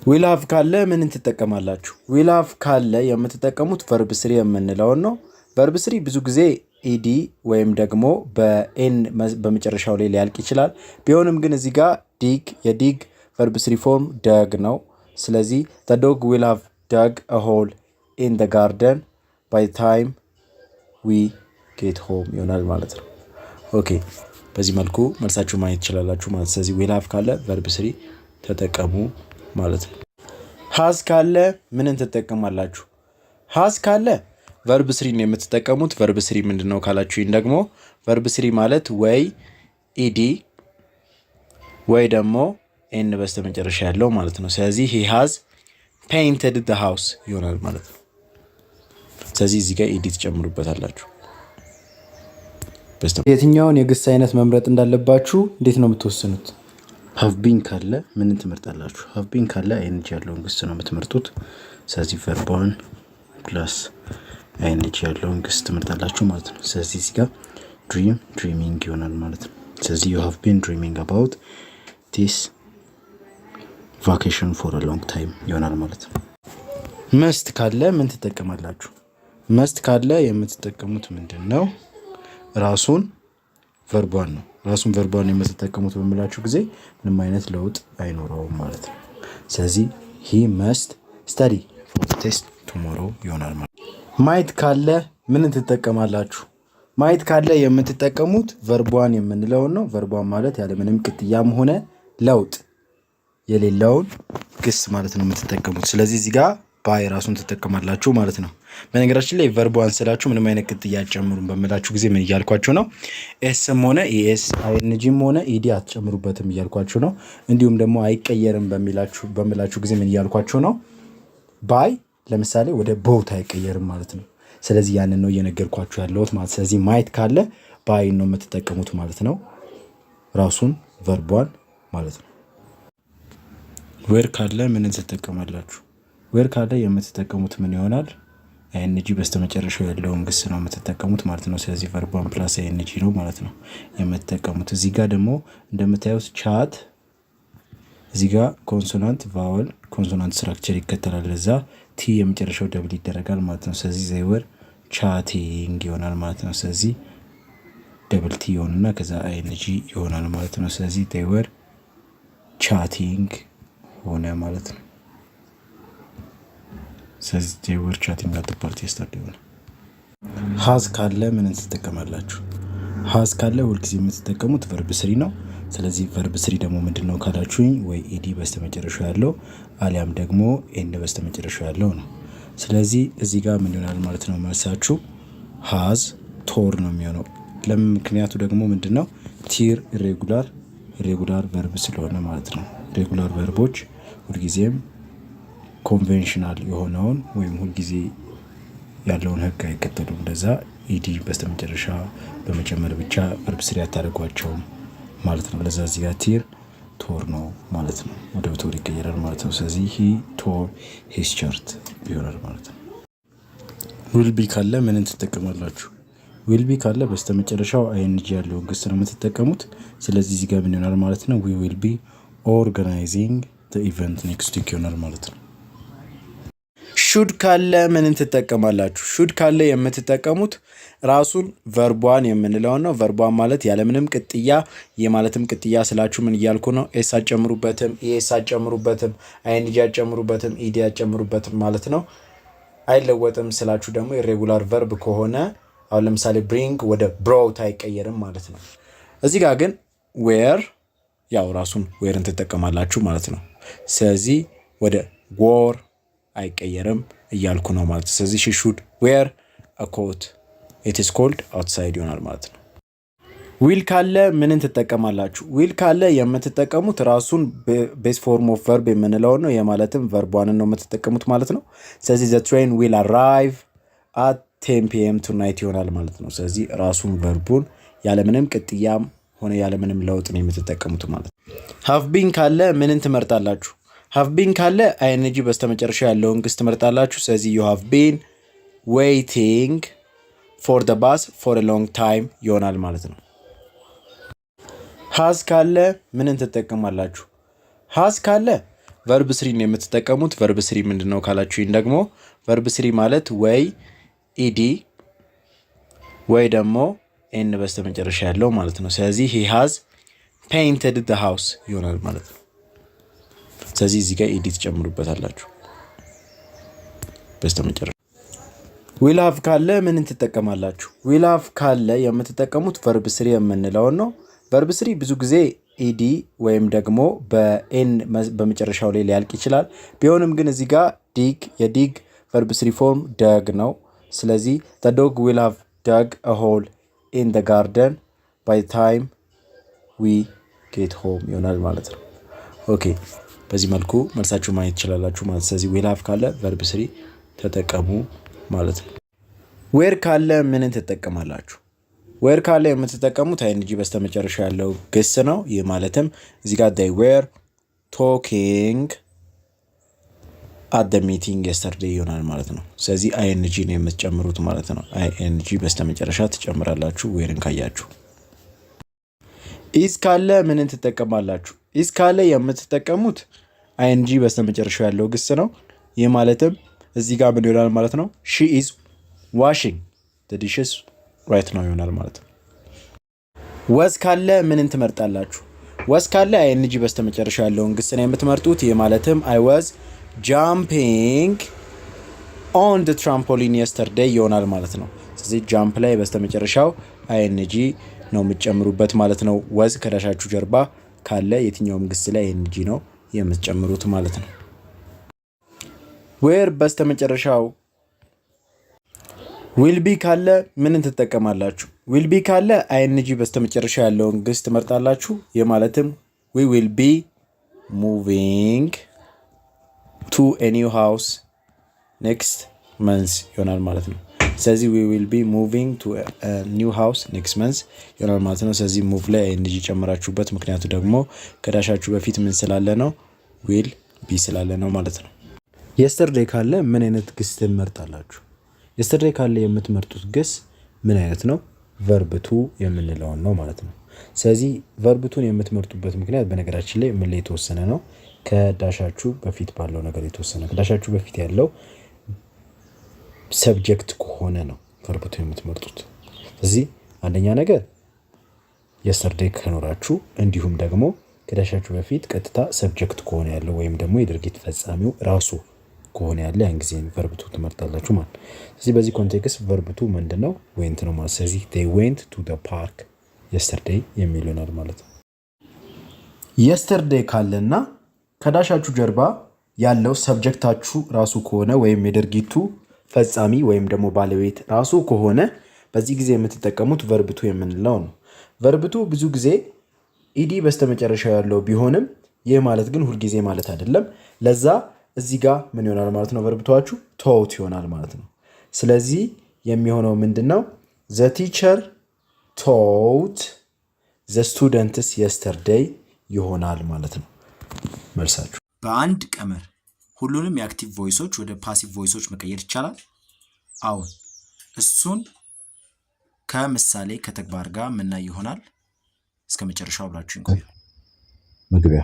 will have ካለ ምን ትጠቀማላችሁ? will have ካለ የምትጠቀሙት verb ስሪ የምንለው ነው። verb ስሪ ብዙ ጊዜ ed ወይም ደግሞ በn በመጨረሻው ላይ ሊያልቅ ይችላል። ቢሆንም ግን እዚህ ጋር የdig verb ስሪ ፎርም dug ነው። ስለዚህ the dog will have dug a hole in the garden by the time we get home ይሆናል ማለት ነው። ኦኬ በዚህ መልኩ መልሳችሁ ማየት ትችላላችሁ ማለት። ስለዚህ will have ካለ verb ስሪ ተጠቀሙ ማለት ነው። has ካለ ምንን ትጠቀማላችሁ? has ካለ verb ስሪ ነው የምትጠቀሙት። verb ስሪ ምንድነው ካላችሁኝ ደግሞ verb ስሪ ማለት ወይ ed ወይ ደግሞ n በስተመጨረሻ ያለው ማለት ነው። ስለዚህ he has painted the house ይሆናል ማለት ነው። ስለዚህ እዚህ ጋር ed ትጨምሩበታላችሁ። የትኛውን የግስ አይነት መምረጥ እንዳለባችሁ እንዴት ነው የምትወስኑት? have been ካለ ምን ትመርጣላችሁ? have been ካለ ing ያለውን ግስ ነው የምትመርጡት። ስለዚህ verb one plus ing ያለውን ግስ ትመርጣላችሁ ማለት ነው። ስለዚህ እዚህ ጋር dreaming ይሆናል ማለት ነው። ስለዚህ you have been dreaming about this vacation for a long time ይሆናል ማለት ነው። መስት ካለ ምን ትጠቀማላችሁ? መስት ካለ የምትጠቀሙት ምንድን ነው? ራሱን ቨርቧን ነው። ራሱን ቨርቧን የምትጠቀሙት በምላችሁ ጊዜ ምንም አይነት ለውጥ አይኖረውም ማለት ነው። ስለዚህ ሂ መስት ስተዲ ፎር ቴስት ቱሞሮ ይሆናል ማለት ነው። ማየት ካለ ምን ትጠቀማላችሁ? ማየት ካለ የምትጠቀሙት ቨርቧን የምንለውን ነው። ቨርቧን ማለት ያለምንም ቅጥያም ሆነ ለውጥ የሌለውን ግስ ማለት ነው የምትጠቀሙት። ስለዚህ እዚህ ጋር ባይ ራሱን ትጠቀማላችሁ ማለት ነው። በነገራችን ላይ ቨርቧን ስላችሁ ምንም አይነት ቅጥያ አትጨምሩም በምላችሁ ጊዜ ምን እያልኳችሁ ነው? ኤስም ሆነ ኢኤስ አይኤንጂም ሆነ ኢዲ አትጨምሩበትም እያልኳችሁ ነው። እንዲሁም ደግሞ አይቀየርም በምላችሁ ጊዜ ምን እያልኳችሁ ነው? ባይ ለምሳሌ ወደ ቦት አይቀየርም ማለት ነው። ስለዚህ ያንን ነው እየነገርኳችሁ ያለሁት ማለት። ስለዚህ ማየት ካለ ባይ ነው የምትጠቀሙት ማለት ነው። ራሱን ቨርቧን ማለት ነው። ዌር ካለ ምን ትጠቀማላችሁ? ዌር ካለ የምትጠቀሙት ምን ይሆናል? አይኤንጂ በስተመጨረሻው ያለውን ግስ ነው የምትጠቀሙት ማለት ነው። ስለዚህ ቨርቧን ፕላስ አይኤንጂ ነው ማለት ነው የምትጠቀሙት። እዚህ ጋር ደግሞ እንደምታዩት ቻት፣ እዚህ ጋር ኮንሶናንት ቫወል ኮንሶናንት ስትራክቸር ይከተላል። ለዛ ቲ የመጨረሻው ደብል ይደረጋል ማለት ነው። ስለዚህ ዘይወር ቻቲንግ ይሆናል ማለት ነው። ስለዚህ ደብል ቲ ይሆንና ከዛ አይኤንጂ ይሆናል ማለት ነው። ስለዚህ ዘይወር ቻቲንግ ሆነ ማለት ነው። ስለዚህ ዘይወር ቻቲንግ አት ፓርቲ ስታርት ይሆናል። ሀዝ ካለ ምን ትጠቀማላችሁ? ሀዝ ካለ ሁልጊዜ የምትጠቀሙት ቨርብ ስሪ ነው። ስለዚህ ቨርብ ስሪ ደግሞ ምንድን ነው ካላችሁኝ፣ ወይ ኢዲ በስተመጨረሻው ያለው አሊያም ደግሞ ኤን በስተመጨረሻው ያለው ነው። ስለዚህ እዚህ ጋር ምን ይሆናል ማለት ነው? መልሳችሁ ሀዝ ቶር ነው የሚሆነው። ለምክንያቱ ደግሞ ምንድን ነው? ቲር ኢሬጉላር ቨርብ ስለሆነ ማለት ነው። ሬጉላር ቨርቦች ሁልጊዜም ኮንቬንሽናል የሆነውን ወይም ሁልጊዜ ያለውን ህግ አይከተሉም። ለዛ ኢዲ በስተመጨረሻ በመጨመር ብቻ ቨርብ ስሪ አታደርጓቸውም ማለት ነው። ለዛ እዚህ ጋር ቲር ቶር ነው ማለት ነው። ወደ ቶር ይቀየራል ማለት ነው። ስለዚህ ሂ ቶር ሂስ ሸርት ይሆናል ማለት ነው። ዊል ቢ ካለ ምንን ትጠቀማላችሁ? ዊል ቢ ካለ በስተመጨረሻው አይኤንጂ ያለውን ግስ ነው የምትጠቀሙት። ስለዚህ እዚህ ጋር ምን ይሆናል ማለት ነው? ዊ ዊል ቢ ኦርጋናይዚንግ ኢቨንት ኔክስት ዊክ ይሆናል ማለት ነው። ሹድ ካለ ምንን ትጠቀማላችሁ? ሹድ ካለ የምትጠቀሙት ራሱን ቨርቧን የምንለውን ነው። ቨርቧን ማለት ያለምንም ቅጥያ፣ የማለትም ቅጥያ ስላችሁ ምን እያልኩ ነው? ኤስ አጨምሩበትም፣ ኢኤስ አጨምሩበትም፣ አይኤንጂ አጨምሩበትም፣ ኢዲ አጨምሩበትም ማለት ነው። አይለወጥም ስላችሁ ደግሞ ኢሬጉላር ቨርብ ከሆነ አሁን ለምሳሌ ብሪንግ ወደ ብሮት አይቀየርም ማለት ነው። እዚህ ጋር ግን ዌር ያው ራሱን ዌርን ትጠቀማላችሁ ማለት ነው። ስለዚህ ወደ ዎር አይቀየርም እያልኩ ነው ማለት ነው። ስለዚህ ሺ ሹድ ዌር አ ኮት ኢት ኢዝ ኮልድ አውትሳይድ ይሆናል ማለት ነው። ዊል ካለ ምንን ትጠቀማላችሁ? ዊል ካለ የምትጠቀሙት ራሱን ቤስ ፎርም ኦፍ ቨርብ የምንለውን ነው። የማለትም ቨርቧንን ነው የምትጠቀሙት ማለት ነው። ስለዚህ ዘ ትሬን ዊል አራይቭ አት 10 PM ቱናይት ይሆናል ማለት ነው። ስለዚህ ራሱን ቨርቡን ያለምንም ቅጥያም ሆነ ያለምንም ለውጥ ነው የምትጠቀሙት ማለት ነው። ሃቭ ቢን ካለ ምንን ትመርጣላችሁ? ሃቭ ቢን ካለ አይኤንጂ በስተመጨረሻ ያለውን ግስ ትመርጣላችሁ። ስለዚህ ዩ ሃቭ ቢን ዌይቲንግ ፎር ደ ባስ ፎር አ ሎንግ ታይም ይሆናል ማለት ነው። ሃዝ ካለ ምንን ትጠቀማላችሁ? ሃዝ ካለ ቨርብ ስሪ ነው የምትጠቀሙት። ቨርብ ስሪ ምንድን ነው ካላችሁኝ ደግሞ ቨርብ ስሪ ማለት ወይ ኢዲ ወይ ደግሞ ኤን በስተመጨረሻ ያለው ማለት ነው። ስለዚህ ሂ ሃዝ ፔይንትድ ደ ሃውስ ይሆናል ማለት ነው። ስለዚህ እዚህ ጋር ኢዲ ትጨምሩበታላችሁ በስተመጨረሻ። ዊል ሃቭ ካለ ምንን ትጠቀማላችሁ? ዊል ሃቭ ካለ የምትጠቀሙት ቨርብ ስሪ የምንለውን ነው። ቨርብ ስሪ ብዙ ጊዜ ኢዲ ወይም ደግሞ በኤን በመጨረሻው ላይ ሊያልቅ ይችላል። ቢሆንም ግን እዚህ ጋር ዲግ የዲግ ቨርብ ስሪ ፎርም ደግ ነው። ስለዚህ the dog will have dug a hole in the garden by the time we get home ይሆናል ማለት ነው። ኦኬ በዚህ መልኩ መልሳችሁ ማየት ትችላላችሁ ማለት። ስለዚህ will have ካለ ቨርብ ስሪ ተጠቀሙ ማለት ነው። ዌር ካለ ምንን ትጠቀማላችሁ? ዌር ካለ የምትጠቀሙት አይኤንጂ በስተመጨረሻ ያለው ግስ ነው። ይህ ማለትም እዚህ ጋር they were talking at the meeting yesterday ይሆናል ማለት ነው። ስለዚህ አይኤንጂ ነው የምትጨምሩት ማለት ነው። አይኤንጂ በስተመጨረሻ ትጨምራላችሁ ዌርን ካያችሁ። ኢዝ ካለ ምንን ትጠቀማላችሁ? ኢዝ ካለ የምትጠቀሙት አይኤንጂ በስተመጨረሻ ያለው ግስ ነው። ይህ ማለትም እዚህ ጋር ምን ይሆናል ማለት ነው? ሺ ኢዝ ዋሽንግ ዘ ዲሽስ ራይት ነው ይሆናል ማለት ነው። ወዝ ካለ ምንን ትመርጣላችሁ? ወዝ ካለ አይኤንጂ በስተመጨረሻ ያለውን ግስ ነው የምትመርጡት። ይህ ማለትም አይ ዋዝ ጃምፒንግ ኦን ደ ትራምፖሊን የስተርዴይ ይሆናል ማለት ነው። ስለዚህ ጃምፕ ላይ በስተመጨረሻው አይኤንጂ ነው የምትጨምሩበት ማለት ነው። ወዝ ከዳሻችሁ ጀርባ ካለ የትኛውም ግስ ላይ አይኤንጂ ነው የምትጨምሩት ማለት ነው። ዌር በስተመጨረሻው ዊልቢ ካለ ምንን ትጠቀማላችሁ? ዊልቢ ካለ አይኤንጂ በስተመጨረሻ ያለውን ግስ ትመርጣላችሁ። ይህ ማለትም ዊ ዊል ቢ ሙቪንግ ቱ ኤ ኒው ሃውስ ኔክስት መንስ ይሆናል ማለት ነው። ስለዚህ ዊ ዊል ቢ ሙቪንግ ቱ ኒው ሃውስ ኔክስት መንስ ይሆናል ማለት ነው። ስለዚህ ሙቭ ላይ አይኤንጂ ጨምራችሁበት፣ ምክንያቱ ደግሞ ከዳሻችሁ በፊት ምን ስላለ ነው? ዊል ቢ ስላለ ነው ማለት ነው። የስተርዴይ ካለ ምን አይነት ግስ ትመርጣላችሁ? የስተርዴይ ካለ የምትመርጡት ግስ ምን አይነት ነው? ቨርብቱ የምንለውን ነው ማለት ነው። ስለዚህ ቨርብቱን የምትመርጡበት ምክንያት በነገራችን ላይ ምን ላይ የተወሰነ ነው? ከዳሻችሁ በፊት ባለው ነገር የተወሰነ። ከዳሻችሁ በፊት ያለው ሰብጀክት ከሆነ ነው ቨርብቱ የምትመርጡት። ስለዚህ አንደኛ ነገር የስተርዴይ ከኖራችሁ፣ እንዲሁም ደግሞ ከዳሻችሁ በፊት ቀጥታ ሰብጀክት ከሆነ ያለው ወይም ደግሞ የድርጊት ፈጻሚው ራሱ ከሆነ ያለ ያን ጊዜ ቨርብቱ ትመርጣላችሁ ማለት። ስለዚህ በዚህ ኮንቴክስት ቨርብቱ ምንድነው? ዌንት ነው ማለት። ስለዚህ they went to the park yesterday የሚል ይሆናል ማለት ነው። የስተርዴይ ካለና ከዳሻችሁ ጀርባ ያለው ሰብጀክታችሁ ራሱ ከሆነ ወይም የድርጊቱ ፈጻሚ ወይም ደግሞ ባለቤት ራሱ ከሆነ በዚህ ጊዜ የምትጠቀሙት ቨርብቱ የምንለው ነው። ቨርብቱ ብዙ ጊዜ ኢዲ በስተመጨረሻው ያለው ቢሆንም ይህ ማለት ግን ሁልጊዜ ማለት አይደለም። ለዛ እዚህ ጋር ምን ይሆናል ማለት ነው? ቨርብቷችሁ ቶት ይሆናል ማለት ነው። ስለዚህ የሚሆነው ምንድነው? ዘ ቲቸር ቶት ዘ ስቱደንትስ የስተርዴይ ይሆናል ማለት ነው መልሳችሁ። በአንድ ቀመር ሁሉንም የአክቲቭ ቮይሶች ወደ ፓሲቭ ቮይሶች መቀየር ይቻላል? አሁን እሱን ከምሳሌ ከተግባር ጋር ምናይ ይሆናል። እስከ መጨረሻው አብራችሁን ቆዩ። መግቢያ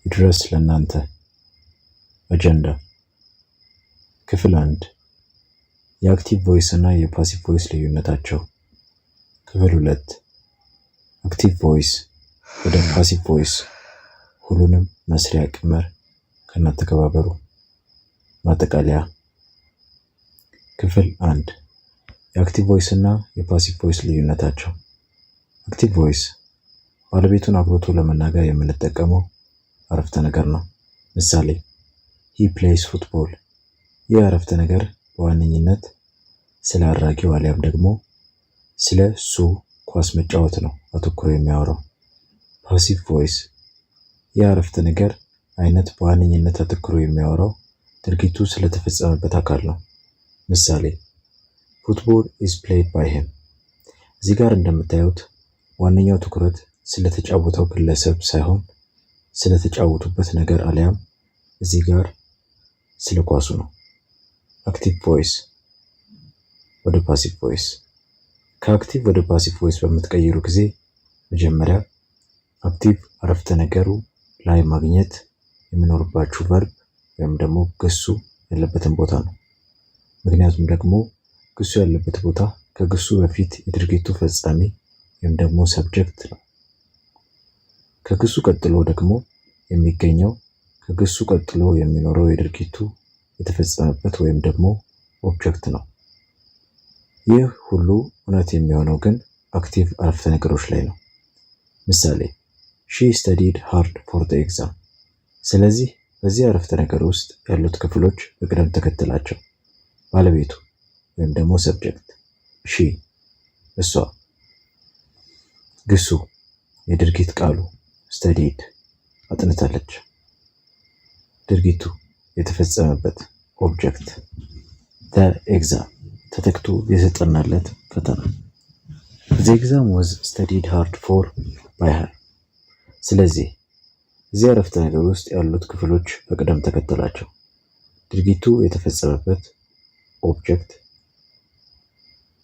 ይድረስ ለእናንተ አጀንዳ ክፍል 1 የአክቲቭ ቮይስ እና የፓሲቭ ቮይስ ልዩነታቸው። ክፍል 2 አክቲቭ ቮይስ ወደ ፓሲቭ ቮይስ ሁሉንም መስሪያ ቀመር ከናተከባበሩ። ማጠቃለያ። ክፍል 1 የአክቲቭ ቮይስ እና የፓሲቭ ቮይስ ልዩነታቸው። አክቲቭ ቮይስ ባለቤቱን አግብቶ ለመናገር የምንጠቀመው አረፍተ ነገር ነው። ምሳሌ he plays football። ይህ አረፍተ ነገር በዋነኝነት ስለ አድራጊው አሊያም ደግሞ ስለ እሱ ኳስ መጫወት ነው አተኩሮ የሚያወራው። ፓሲቭ ቮይስ ይህ አረፍተ ነገር አይነት በዋነኝነት አተኩሮ የሚያወራው ድርጊቱ ስለተፈጸመበት አካል ነው። ምሳሌ football is played by him። እዚህ ጋር እንደምታዩት ዋነኛው ትኩረት ስለተጫወተው ግለሰብ ሳይሆን ስለተጫወቱበት ነገር አሊያም እዚህ ጋር ስለ ኳሱ ነው። አክቲቭ ቮይስ ወደ ፓሲቭ ቮይስ። ከአክቲቭ ወደ ፓሲቭ ቮይስ በምትቀይሩ ጊዜ መጀመሪያ አክቲቭ አረፍተ ነገሩ ላይ ማግኘት የሚኖርባችሁ ቨርብ ወይም ደግሞ ግሱ ያለበትን ቦታ ነው። ምክንያቱም ደግሞ ግሱ ያለበት ቦታ ከግሱ በፊት የድርጊቱ ፈጻሚ ወይም ደግሞ ሰብጀክት ነው። ከግሱ ቀጥሎ ደግሞ የሚገኘው ከግሱ ቀጥሎ የሚኖረው የድርጊቱ የተፈጸመበት ወይም ደግሞ ኦብጀክት ነው። ይህ ሁሉ እውነት የሚሆነው ግን አክቲቭ አረፍተ ነገሮች ላይ ነው። ምሳሌ she studied hard for the exam። ስለዚህ በዚህ አረፍተ ነገር ውስጥ ያሉት ክፍሎች በቅደም ተከተላቸው ባለቤቱ ወይም ደግሞ ሰብጀክት she እሷ፣ ግሱ የድርጊት ቃሉ studied አጥንታለች፣ ድርጊቱ የተፈጸመበት ኦብጀክት the exam ተተክቶ የተጠናለት ፈተና the exam was studied hard for by her። ስለዚህ እዚህ አረፍተ ነገር ውስጥ ያሉት ክፍሎች በቅደም ተከተላቸው ድርጊቱ የተፈጸመበት ኦብጀክት፣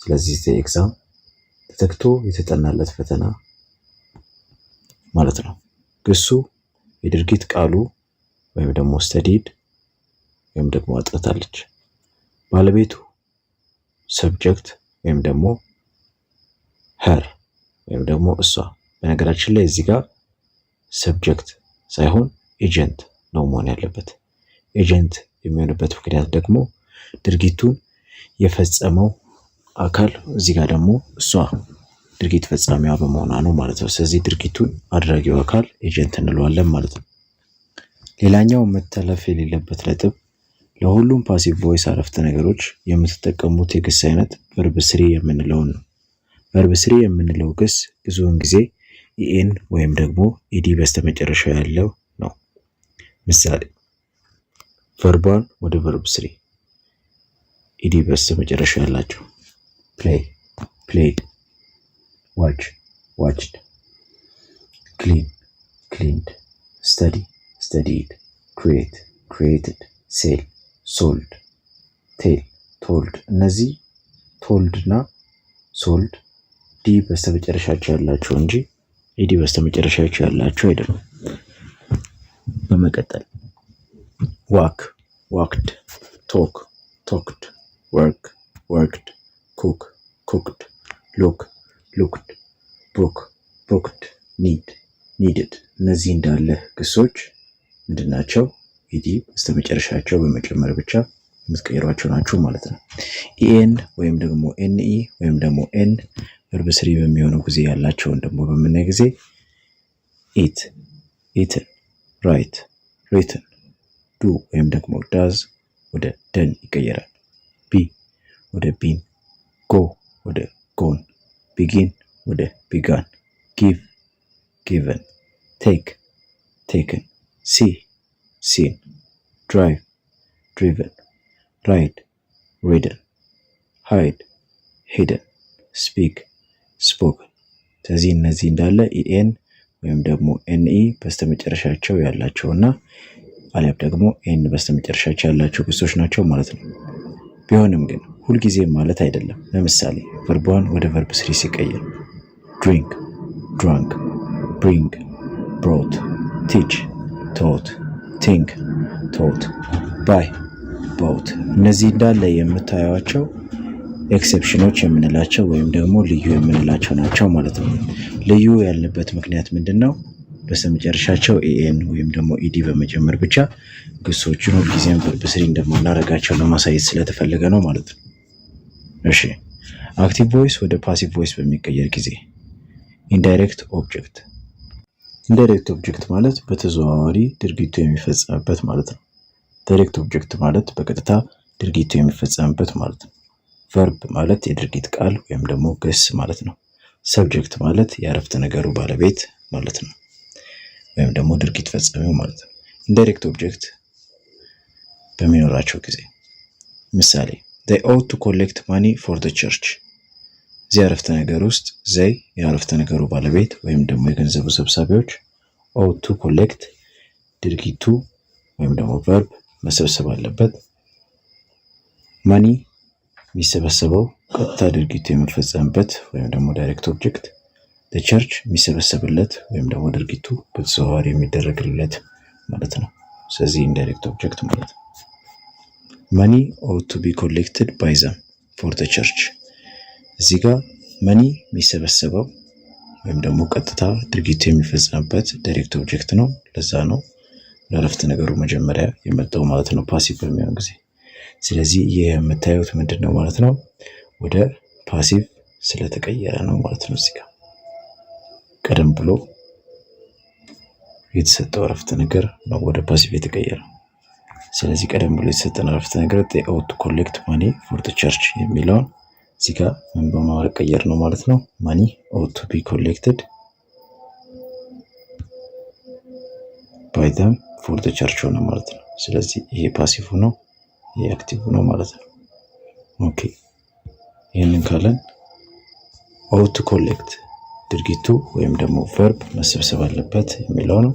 ስለዚህ the exam ተተክቶ የተጠናለት ፈተና ማለት ነው። ግሱ የድርጊት ቃሉ ወይም ደግሞ studied ወይም ደግሞ አጥርታለች። ባለቤቱ ሰብጀክት ወይም ደግሞ her ወይም ደግሞ እሷ። በነገራችን ላይ እዚህ ጋር ሰብጀክት ሳይሆን ኤጀንት ነው መሆን ያለበት። ኤጀንት የሚሆንበት ምክንያት ደግሞ ድርጊቱን የፈጸመው አካል እዚህ ጋር ደግሞ እሷ ድርጊት ፈጻሚዋ በመሆኗ ነው ማለት ነው። ስለዚህ ድርጊቱን አድራጊው አካል ኤጀንት እንለዋለን ማለት ነው። ሌላኛው መተላለፍ የሌለበት ነጥብ ለሁሉም ፓሲቭ ቮይስ አረፍተ ነገሮች የምትጠቀሙት የግስ አይነት ቨርብ ስሪ የምንለውን ነው። ቨርብ ስሪ የምንለው ግስ ብዙውን ጊዜ ኢኤን ወይም ደግሞ ኢዲ በስተመጨረሻው ያለው ነው። ምሳሌ ቨርቧን ወደ ቨርብ ስሪ ኢዲ በስተመጨረሻው ያላቸው ፕሌይ ፕሌይድ፣ ዋች ዋችድ፣ ክሊን ክሊንድ፣ ስተዲ studied, create created, sell sold, tell told። እነዚህ ቶልድ እና ሶልድ ዲ በስተመጨረሻቸው ያላቸው እንጂ ኢዲ በስተመጨረሻቸው ያላቸው አይደሉም። በመቀጠል ዋክ ዋክድ፣ ቶክ ቶክድ፣ ወርክ ወርክድ፣ ኩክ ኩክድ፣ ሉክ ሉክድ፣ ቡክ ቡክድ፣ ኒድ ኒድድ። እነዚህ እንዳለ ግሶች ምንድናቸው? ኢዲ በስተመጨረሻቸው በመጨመር ብቻ የምትቀይሯቸው ናቸው ማለት ነው። ኢኤን ወይም ደግሞ ኤንኢ ወይም ደግሞ ኤን ቨርብ ስሪ በሚሆነው ጊዜ ያላቸውን ደግሞ በምናይ ጊዜ ኢት ኢትን፣ ራይት ሪትን፣ ዱ ወይም ደግሞ ዳዝ ወደ ደን ይቀየራል። ቢ ወደ ቢን፣ ጎ ወደ ጎን፣ ቢጊን ወደ ቢጋን፣ ጊቭ ጊቨን፣ ቴክ ቴክን፣ see seen፣ drive driven፣ ride ridden፣ hide hidden፣ speak spoken። ስለዚህ እነዚህ እንዳለ ኢኤን ወይም ደግሞ ኤንኢ በስተመጨረሻቸው ያላቸውና አሊያም ደግሞ ኤን በስተመጨረሻቸው ያላቸው ግሶች ናቸው ማለት ነው። ቢሆንም ግን ሁልጊዜ ማለት አይደለም። ለምሳሌ ቨርቧን ወደ ቨርብ ስሪ ሲቀየር drink drunk፣ bring brought፣ teach taught፣ think taught፣ buy bought። እነዚህ እንዳለ የምታዩዋቸው ኤክሴፕሽኖች የምንላቸው ወይም ደግሞ ልዩ የምንላቸው ናቸው ማለት ነው። ልዩ ያልንበት ምክንያት ምንድን ነው? በስተመጨረሻቸው ኤኤን ወይም ደግሞ ኢዲ በመጨመር ብቻ ግሶችን ሁልጊዜም ቨርብ ስሪ እንደማናረጋቸው ለማሳየት ስለተፈለገ ነው ማለት ነው። እሺ፣ አክቲቭ ቮይስ ወደ ፓሲቭ ቮይስ በሚቀየር ጊዜ ኢንዳይሬክት ኦብጀክት። ኢንዳይሬክት ኦብጀክት ማለት በተዘዋዋሪ ድርጊቱ የሚፈጸምበት ማለት ነው። ዳይሬክት ኦብጀክት ማለት በቀጥታ ድርጊቱ የሚፈጸምበት ማለት ነው። ቨርብ ማለት የድርጊት ቃል ወይም ደግሞ ግስ ማለት ነው። ሰብጀክት ማለት የአረፍተ ነገሩ ባለቤት ማለት ነው፣ ወይም ደግሞ ድርጊት ፈጻሚው ማለት ነው። ኢንዳይሬክት ኦብጀክት በሚኖራቸው ጊዜ ምሳሌ they ought to collect money for the church። እዚህ አረፍተ ነገር ውስጥ they የአረፍተ ነገሩ ባለቤት ወይም ደግሞ የገንዘቡ ሰብሳቢዎች ought to collect ድርጊቱ ወይም ደግሞ ቨርብ መሰብሰብ አለበት። money የሚሰበሰበው ቀጥታ ድርጊቱ የሚፈጸምበት ወይም ደግሞ ዳይሬክት ኦብጀክት፣ the church የሚሰበሰብለት ወይም ደግሞ ድርጊቱ በተዘዋዋሪ የሚደረግለት ማለት ነው። ስለዚህ ኢንዳይሬክት ኦብጀክት ማለት ነው። money ought to be collected by them for the church። እዚህ ጋር money የሚሰበሰበው ወይም ደግሞ ቀጥታ ድርጊቱ የሚፈጸምበት ዳይሬክት ኦብጀክት ነው። ለዛ ነው ለአረፍተ ነገሩ መጀመሪያ የመጣው ማለት ነው ፓሲቭ በሚሆን ጊዜ። ስለዚህ ይህ የምታዩት ምንድን ነው ማለት ነው? ወደ ፓሲቭ ስለተቀየረ ነው ማለት ነው። እዚህ ጋር ቀደም ብሎ የተሰጠው አረፍተ ነገር ነው ወደ ፓሲቭ የተቀየረው። ስለዚህ ቀደም ብሎ የተሰጠን አረፍተ ነገር they ought to collect money for the church የሚለውን እዚህ ጋር ምን በማቀየር ነው ማለት ነው? money ought to be collected by them for the church ሆነ ማለት ነው። ስለዚህ ይሄ ፓሲቭ ነው፣ ይሄ አክቲቭ ነው ማለት ነው። ኦኬ፣ ይሄንን ካለን ought to collect ድርጊቱ ወይም ደግሞ ቨርብ መሰብሰብ አለበት የሚለው ነው።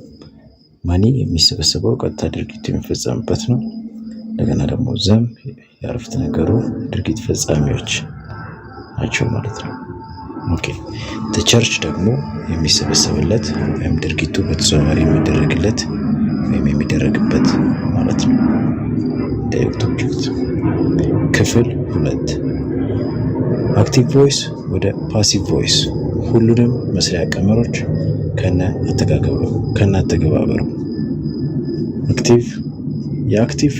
ማኒ የሚሰበሰበው ቀጥታ ድርጊቱ የሚፈጸምበት ነው። እንደገና ደግሞ ዘም የአረፍተ ነገሩ ድርጊት ፈጻሚዎች ናቸው ማለት ነው። ኦኬ፣ the church ደግሞ የሚሰበሰብለት ወይም ድርጊቱ በተዘዋዋሪ የሚደረግለት ወይም የሚደረግበት ማለት ነው። ኢንዳይሬክት ኦብጀክት። ክፍል 2 አክቲቭ ቮይስ ወደ ፓሲቭ ቮይስ ሁሉንም መስሪያ ቀመሮች ከነ አተገባበሩ። አክቲቭ የአክቲቭ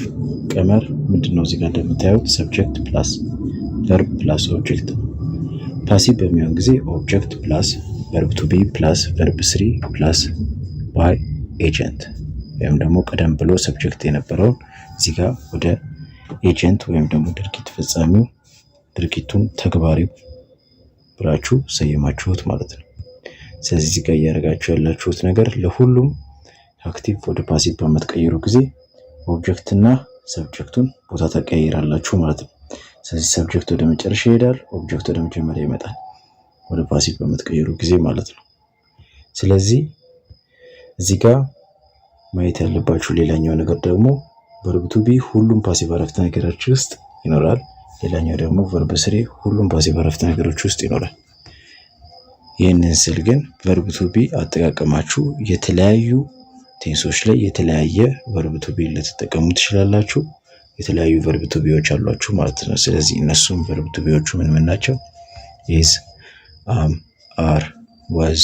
ቀመር ምንድነው? እዚህ ጋር እንደምታዩት ሰብጀክት ፕላስ ቨርብ ፕላስ ኦብጀክት። ፓሲቭ በሚሆን ጊዜ ኦብጀክት ፕላስ ቨርብ ቱ ቢ ፕላስ ቨርብ ስሪ ፕላስ ባይ ኤጀንት ወይም ደግሞ ቀደም ብሎ ሰብጀክት የነበረውን እዚህ ጋር ወደ ኤጀንት ወይም ደግሞ ድርጊት ፈጻሚው ድርጊቱን ተግባሪው ብላችሁ ሰየማችሁት ማለት ነው። ስለዚህ እዚህ ጋር እያደረጋችሁ ያላችሁት ነገር ለሁሉም አክቲቭ ወደ ፓሲቭ በምትቀይሩ ጊዜ ኦብጀክትና ሰብጀክቱን ቦታ ተቀያይራላችሁ ማለት ነው። ስለዚህ ሰብጀክት ወደ መጨረሻ ይሄዳል፣ ኦብጀክት ወደ መጀመሪያ ይመጣል ወደ ፓሲቭ በምትቀይሩ ጊዜ ማለት ነው። ስለዚህ እዚህ ጋር ማየት ያለባችሁ ሌላኛው ነገር ደግሞ ቨርብ ቱ ቢ ሁሉም ፓሲቭ አረፍተ ነገሮች ውስጥ ይኖራል። ሌላኛው ደግሞ ቨርብ ስሪ ሁሉም ፓሲቭ አረፍተ ነገሮች ውስጥ ይኖራል። ይህንን ስል ግን ቨርብ ቱ ቢ አጠቃቀማችሁ የተለያዩ ቴንሶች ላይ የተለያየ ቨርብ ቱ ቢ ልትጠቀሙ ትችላላችሁ። የተለያዩ ቨርብ ቱ ቢዎች አሏችሁ ማለት ነው። ስለዚህ እነሱም ቨርብ ቱ ቢዎቹ ምን ምን ናቸው? ኢዝ፣ አም፣ አር፣ ወዝ፣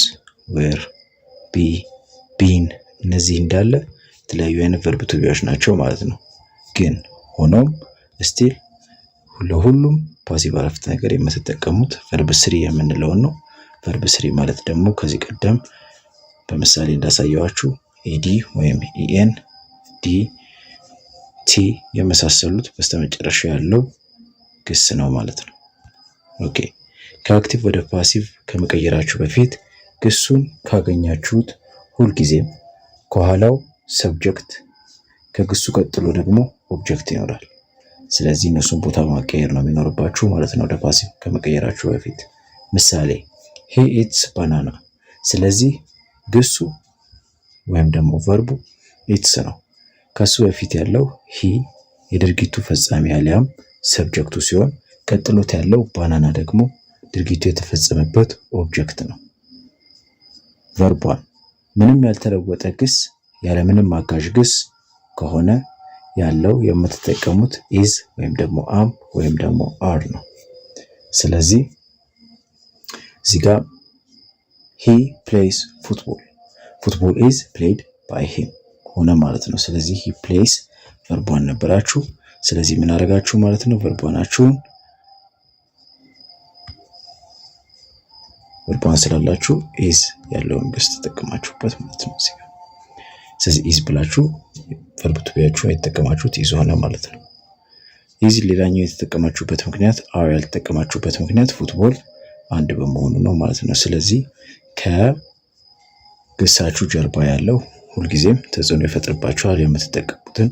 ዌር፣ ቢ፣ ቢን እነዚህ እንዳለ የተለያዩ አይነት ቨርብ ቱ ቢዎች ናቸው ማለት ነው። ግን ሆኖም ስቲል ለሁሉም ፓሲቭ አረፍተ ነገር የምትጠቀሙት ቨርብ ስሪ የምንለውን ነው። ቨርብ ስሪ ማለት ደግሞ ከዚህ ቀደም በምሳሌ እንዳሳየዋችሁ ኤዲ ወይም ኢኤን፣ ዲ፣ ቲ የመሳሰሉት በስተመጨረሻ ያለው ግስ ነው ማለት ነው። ኦኬ ከአክቲቭ ወደ ፓሲቭ ከመቀየራችሁ በፊት ግሱን ካገኛችሁት ሁልጊዜም ከኋላው ሰብጀክት ከግሱ ቀጥሎ ደግሞ ኦብጀክት ይኖራል። ስለዚህ እነሱን ቦታ ማቀየር ነው የሚኖርባችሁ ማለት ነው ወደ ፓሲቭ ከመቀየራችሁ በፊት። ምሳሌ ሂ ኢትስ ባናና። ስለዚህ ግሱ ወይም ደግሞ ቨርቡ ኢትስ ነው። ከሱ በፊት ያለው ሂ የድርጊቱ ፈጻሚ አሊያም ሰብጀክቱ ሲሆን ቀጥሎት ያለው ባናና ደግሞ ድርጊቱ የተፈጸመበት ኦብጀክት ነው። ቨርቧን ምንም ያልተለወጠ ግስ ያለምንም አጋዥ ግስ ከሆነ ያለው የምትጠቀሙት ኢዝ ወይም ደግሞ አም ወይም ደግሞ አር ነው። ስለዚህ እዚህ ጋር ሂ ፕሌይስ ፉትቦል፣ ፉትቦል ኢዝ ፕሌይድ ባይ ሂም ሆነ ማለት ነው። ስለዚህ ሂ ፕሌይስ ቨርቧን ነበራችሁ። ስለዚህ ምን አደረጋችሁ ማለት ነው? ቨርቧናችሁን ቨርቧን ስላላችሁ ኢዝ ያለውን ግስ ተጠቀማችሁበት ማለት ነው እዚህ ጋር። ስለዚህ ኢዝ ብላችሁ ቨርብ ቱ ቢያችሁ የተጠቀማችሁት ኢዝ ሆነ ማለት ነው። ኢዝ ሌላኛው የተጠቀማችሁበት ምክንያት አር ያልተጠቀማችሁበት ምክንያት ፉትቦል አንድ በመሆኑ ነው ማለት ነው። ስለዚህ ከግሳችሁ ጀርባ ያለው ሁልጊዜም ተጽዕኖ ይፈጥርባችኋል የምትጠቀሙትን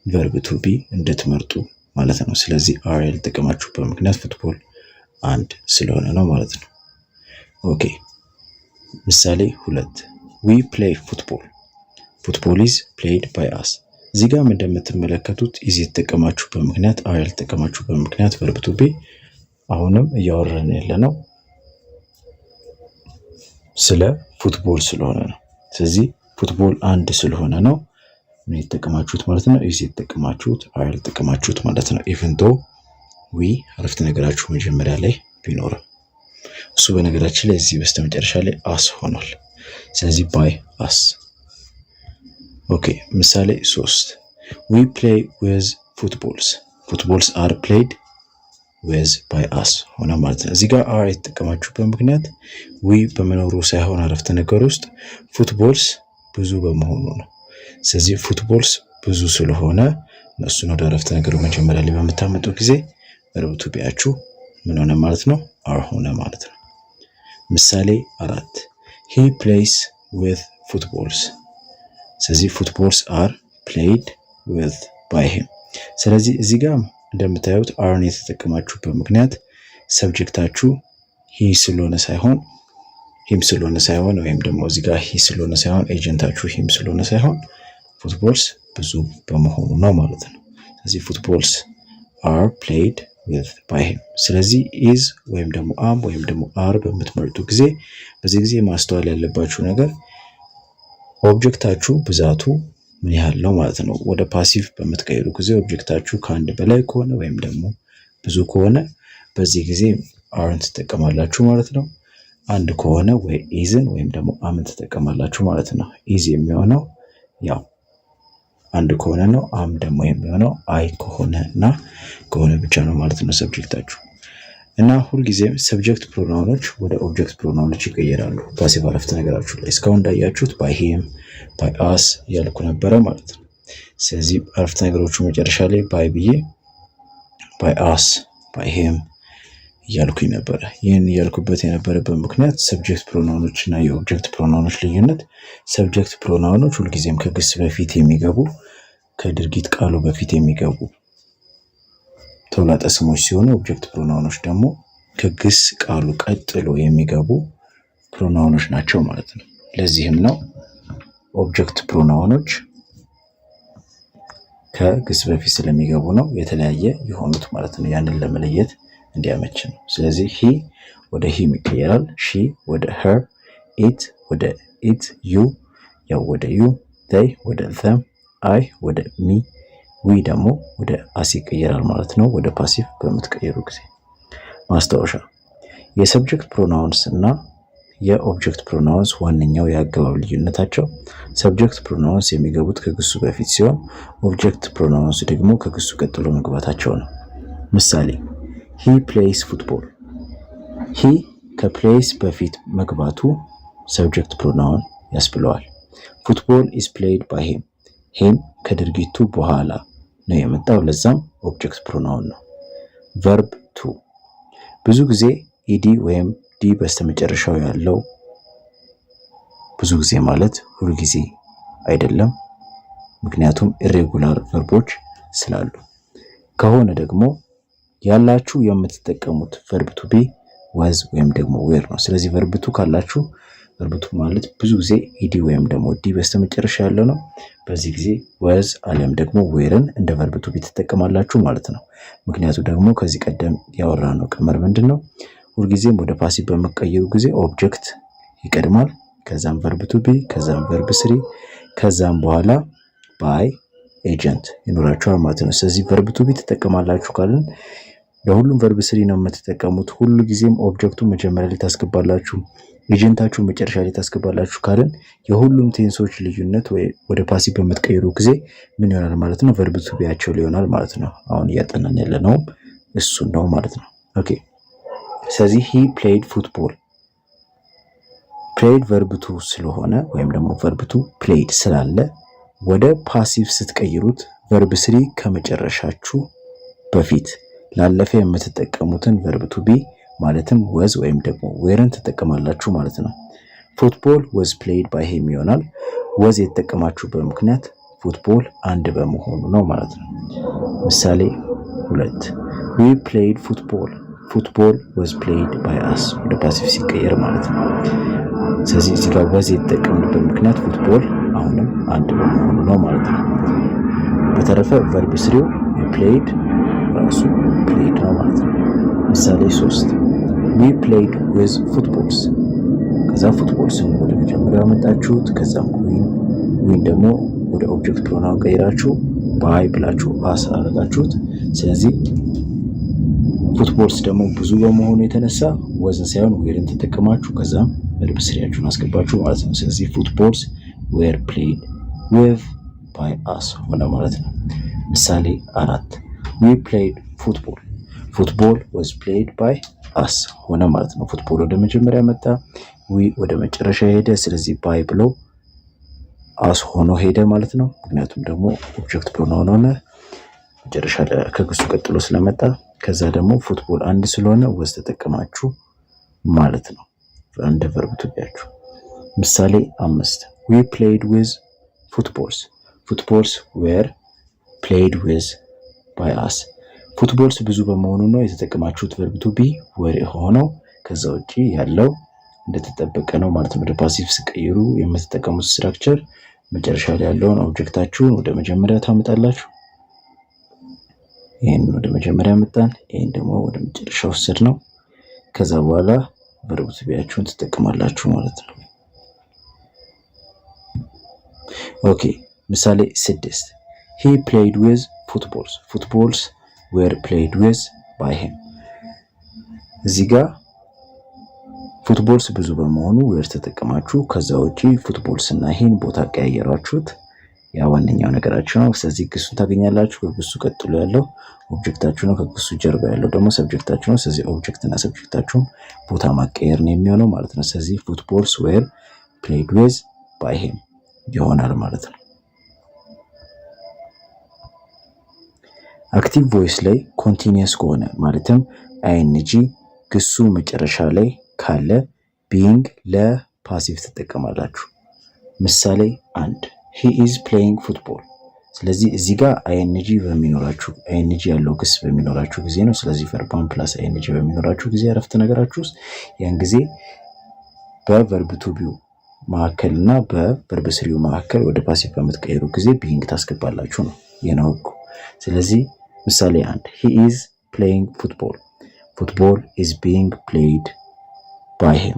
ቨርብ ቱ ቢ እንድትመርጡ ማለት ነው። ስለዚህ አር ያልተጠቀማችሁበት ምክንያት ፉትቦል አንድ ስለሆነ ነው ማለት ነው። ኦኬ ምሳሌ 2 ዊ ፕሌይ ፉትቦል፣ ፉትቦል ኢዝ ፕሌይድ ባይ አስ። እዚህ ጋር እንደምትመለከቱት ኢዝ የተጠቀማችሁበት ምክንያት አር ያልተጠቀማችሁበት ምክንያት ቨርብ ቱ ቢ አሁንም እያወራን ያለ ነው ስለ ፉትቦል ስለሆነ ነው። ስለዚህ ፉትቦል አንድ ስለሆነ ነው ምን የተጠቀማችሁት ማለት ነው? ኢዝ የተጠቀማችሁት አር ያልተጠቀማችሁት ማለት ነው። ኢቭን ዶ ዊ አረፍተ ነገራችሁ መጀመሪያ ላይ ቢኖርም እሱ በነገራችን ላይ እዚህ በስተመጨረሻ ላይ አስ ሆኗል። ስለዚህ ባይ አስ። ኦኬ ምሳሌ 3 ዊ ፕሌይ ዊዝ ፉትቦልስ፣ ፉትቦልስ አር ፕሌይድ ዊዝ ባይ አስ ሆነ ማለት ነው። እዚህ ጋር አር የተጠቀማችሁበት ምክንያት ዊ በመኖሩ ሳይሆን አረፍተ ነገር ውስጥ ፉትቦልስ ብዙ በመሆኑ ነው። ስለዚህ ፉትቦልስ ብዙ ስለሆነ እነሱን ወደ አረፍተ ነገሩ መጀመሪያ ላይ በምታመጡ ጊዜ ቨርብ ቱ ቢያችሁ ምን ሆነ ማለት ነው? አር ሆነ ማለት ነው። ምሳሌ 4 ሂ ፕሌይስ ዊዝ ፉትቦልስ፣ ስለዚህ ፉትቦልስ አር ፕሌይድ ዊዝ ባይ ሂም። ስለዚህ እዚህ ጋር እንደምታዩት አርን የተጠቀማችሁበት ምክንያት ሰብጀክታችሁ ሂ ስለሆነ ሳይሆን ሂም ስለሆነ ሳይሆን ወይም ደግሞ እዚህ ጋር ሂ ስለሆነ ሳይሆን ኤጀንታችሁ ሂም ስለሆነ ሳይሆን ፉትቦልስ ብዙ በመሆኑ ነው ማለት ነው። ስለዚህ ፉትቦልስ አር ፕሌይድ ዊዝ ባይ ሂም። ስለዚህ ኢዝ ወይም ደግሞ አም ወይም ደግሞ አር በምትመርጡ ጊዜ በዚህ ጊዜ ማስተዋል ያለባችሁ ነገር ኦብጀክታችሁ ብዛቱ ምን ያህል ነው ማለት ነው። ወደ ፓሲቭ በምትቀይሩ ጊዜ ኦብጀክታችሁ ከአንድ በላይ ከሆነ ወይም ደግሞ ብዙ ከሆነ በዚህ ጊዜ አርን ትጠቀማላችሁ ማለት ነው። አንድ ከሆነ ወይ ኢዝን ወይም ደግሞ አምን ትጠቀማላችሁ ማለት ነው። ኢዝ የሚሆነው ያው አንድ ከሆነ ነው። አም ደግሞ የሚሆነው አይ ከሆነ እና ከሆነ ብቻ ነው ማለት ነው ሰብጀክታችሁ። እና ሁልጊዜም ሰብጀክት ፕሮናውኖች ወደ ኦብጀክት ፕሮናውኖች ይቀየራሉ ፓሲቭ አረፍተ ነገራችሁ ላይ። እስካሁን እንዳያችሁት ባይ ሂም ባይ አስ እያልኩ ነበረ ማለት ነው። ስለዚህ አረፍተ ነገሮቹ መጨረሻ ላይ ባይ ብዬ ባይ አስ ባይ ሂም እያልኩኝ ነበረ። ይህን እያልኩበት የነበረበት ምክንያት ሰብጀክት ፕሮናውኖች እና የኦብጀክት ፕሮናውኖች ልዩነት፣ ሰብጀክት ፕሮናውኖች ሁልጊዜም ከግስ በፊት የሚገቡ ከድርጊት ቃሉ በፊት የሚገቡ ተውላጠ ስሞች ሲሆኑ ኦብጀክት ፕሮናውኖች ደግሞ ከግስ ቃሉ ቀጥሎ የሚገቡ ፕሮናውኖች ናቸው ማለት ነው። ለዚህም ነው ኦብጀክት ፕሮናውኖች ከግስ በፊት ስለሚገቡ ነው የተለያየ የሆኑት ማለት ነው። ያንን ለመለየት እንዲያመች ነው። ስለዚህ ሂ ወደ ሂም ይቀየራል፣ ሺ ወደ ሄር፣ ኢት ወደ ኢት፣ ዩ ያው ወደ ዩ፣ ዘይ ወደ ዘም፣ አይ ወደ ሚ፣ ዊ ደግሞ ወደ አስ ይቀየራል ማለት ነው። ወደ ፓሲቭ በምትቀየሩ ጊዜ ማስታወሻ፣ የሰብጀክት ፕሮናውንስ እና የኦብጀክት ፕሮናውንስ ዋነኛው የአገባብ ልዩነታቸው ሰብጀክት ፕሮናውንስ የሚገቡት ከግሱ በፊት ሲሆን ኦብጀክት ፕሮናውንስ ደግሞ ከግሱ ቀጥሎ መግባታቸው ነው። ምሳሌ ሂ ፕሌይስ ፉትቦል። ሂ ከፕሌይስ በፊት መግባቱ ሰብጀክት ፕሮናውን ያስብለዋል። ፉትቦል ኢዝ ፕሌይድ ባይ ሂም። ሂም ከድርጊቱ በኋላ ነው የመጣው፣ ለዛም ኦብጀክት ፕሮናውን ነው። ቨርብ ቱ ብዙ ጊዜ ኢዲ ወይም ዲ በስተመጨረሻው ያለው ብዙ ጊዜ ማለት ሁል ጊዜ አይደለም፣ ምክንያቱም ኢሬጉላር ቨርቦች ስላሉ። ከሆነ ደግሞ ያላችሁ የምትጠቀሙት ቨርብ ቱ ቢ ወዝ ወይም ደግሞ ዌር ነው። ስለዚህ ቨርብ ቱ ካላችሁ ቨርብ ቱ ማለት ብዙ ጊዜ ኢዲ ወይም ደግሞ ዲ በስተመጨረሻ ያለው ነው። በዚህ ጊዜ ወዝ አሊያም ደግሞ ዌርን እንደ ቨርብ ቱ ቢ ትጠቀማላችሁ ማለት ነው። ምክንያቱ ደግሞ ከዚህ ቀደም ያወራነው ቀመር ምንድን ነው? ሁልጊዜም ወደ ፓሲቭ በመቀየሩ ጊዜ ኦብጀክት ይቀድማል፣ ከዛም ቨርብ ቱ ቢ፣ ከዛም ቨርብ ስሪ፣ ከዛም በኋላ ባይ ኤጀንት ይኖራችኋል ማለት ነው። ስለዚህ ቨርብ ቱ ቢ ትጠቀማላችሁ ካልን ለሁሉም ቨርብ ስሪ ነው የምትጠቀሙት። ሁሉ ጊዜም ኦብጀክቱ መጀመሪያ ላይ ታስገባላችሁ፣ ኤጀንታችሁ መጨረሻ ላይ ታስገባላችሁ ካልን የሁሉም ቴንሶች ልዩነት ወደ ፓሲቭ በምትቀይሩ ጊዜ ምን ይሆናል ማለት ነው? ቨርብ ቱ ቢያቸው ሊሆናል ማለት ነው። አሁን እያጠናን ያለ ነው እሱን ነው ማለት ነው። ኦኬ ስለዚህ ሂ ፕሌይድ ፉትቦል፣ ፕሌይድ ቨርብ ቱ ስለሆነ ወይም ደግሞ ቨርብ ቱ ፕሌይድ ስላለ ወደ ፓሲቭ ስትቀይሩት ቨርብ ስሪ ከመጨረሻችሁ በፊት ላለፈ የምትጠቀሙትን ቨርብ ቱ ቢ ማለትም ወዝ ወይም ደግሞ ዌርን ትጠቀማላችሁ ማለት ነው። ፉትቦል ወዝ ፕሌይድ ባይ ሂም ይሆናል። ወዝ የተጠቀማችሁበት ምክንያት ፉትቦል አንድ በመሆኑ ነው ማለት ነው። ምሳሌ 2 ዊ ፕሌይድ ፉትቦል፣ ፉትቦል ወዝ ፕሌይድ ባይ አስ ወደ ፓሲቭ ሲቀየር ማለት ነው። ስለዚህ እዚህ ጋር ወዝ የተጠቀምንበት ምክንያት ፉትቦል አሁንም አንድ በመሆኑ ነው ማለት ነው። በተረፈ ቨርብ ስሪው ፕሌይድ ራሱ ፕሌይድ ነው ማለት ነው። ምሳሌ 3 ዊ ፕሌይድ ዊዝ ፉትቦልስ፣ ከዛ ፉትቦልስን ወደ መጀመሪያ ያመጣችሁት፣ ከዛም ዊን ደግሞ ወደ ኦብጀክት ፕሮናውን ቀይራችሁ ባይ ብላችሁ አስ አደረጋችሁት። ስለዚህ ፉትቦልስ ደግሞ ብዙ በመሆኑ የተነሳ ወዝን ሳይሆን ዌርን ተጠቀማችሁ፣ ከዛም ቨርብ ስሪያችሁን አስገባችሁ ማለት ነው። ስለዚህ ፉትቦልስ ዌር ፕሌይድ ዊዝ ባይ አስ ሆነ ማለት ነው። ምሳሌ 4 ዊ ፕሌይድ ፉትቦል፣ ፉትቦል ወዝ ፕሌይድ ባይ አስ ሆነ ማለት ነው። ፉትቦል ወደ መጀመሪያ መጣ፣ ዊ ወደ መጨረሻ ሄደ። ስለዚህ ባይ ብሎ አስ ሆኖ ሄደ ማለት ነው። ምክንያቱም ደግሞ ኦብጀክት ፕሮናውን ሆነ መጨረሻ ከግሱ ቀጥሎ ስለመጣ። ከዛ ደግሞ ፉትቦል አንድ ስለሆነ ወዝ ተጠቀማችሁ ማለት ነው እንደ ቨርብ ቱ ቢያችሁ። ምሳሌ 5 ዊ ፕሌይድ ዊዝ ፉትቦልስ፣ ፉትቦልስ ዌር ፕሌይድ ዊዝ ባይ አስ። ፉትቦልስ ብዙ በመሆኑ ነው የተጠቀማችሁት ቨርብ ቱ ቢ ወር ሆነው፣ ከዛ ውጪ ያለው እንደተጠበቀ ነው ማለት ነው። ወደ ፓሲቭ ስቀይሩ የምትጠቀሙት ስትራክቸር መጨረሻ ላይ ያለውን ኦብጀክታችሁን ወደ መጀመሪያ ታመጣላችሁ። ይሄን ወደ መጀመሪያ መጣን፣ ይሄን ደግሞ ወደ መጨረሻ ወሰድ ነው። ከዛ በኋላ ቨርብ ቱ ቢያችሁን ትጠቀማላችሁ ማለት ነው። ኦኬ ምሳሌ 6 he played with footballs. footballs were played with by him. እዚህ ጋር ፉትቦልስ ብዙ በመሆኑ were ተጠቀማችሁ። ከዛ ውጪ ፉትቦልስ እና ይሄን ቦታ ቀያየራችሁት። ያ ዋነኛው ነገራችሁ ነው። ስለዚህ ግሱን ታገኛላችሁ። ከግሱ ቀጥሎ ያለው ኦብጀክታችሁ ነው። ከግሱ ጀርባ ያለው ደግሞ ሰብጀክታችሁ ነው። ስለዚህ ኦብጀክት እና ሰብጀክታችሁን ቦታ ማቀየር ነው የሚሆነው ማለት ነው። ስለዚህ ፉትቦልስ were played with by him ይሆናል ማለት ነው። አክቲቭ ቮይስ ላይ ኮንቲኒየስ ከሆነ ማለትም አይንጂ ግሱ መጨረሻ ላይ ካለ ቢንግ ለፓሲቭ ትጠቀማላችሁ። ምሳሌ 1 he is playing football። ስለዚህ እዚህ ጋር አይንጂ በሚኖራችሁ አይንጂ ያለው ግስ በሚኖራችሁ ጊዜ ነው። ስለዚህ ቨርባን ፕላስ አይንጂ በሚኖራችሁ ጊዜ አረፍተ ነገራችሁ ውስጥ ያን ጊዜ በቨርብ ቱ ቢው ማዕከልና በቨርብ ስሪው ማዕከል ወደ ፓሲቭ በምትቀይሩ ጊዜ ቢንግ ታስገባላችሁ ነው የነው። ስለዚህ ምሳሌ 1 he is playing football. football is being played by him.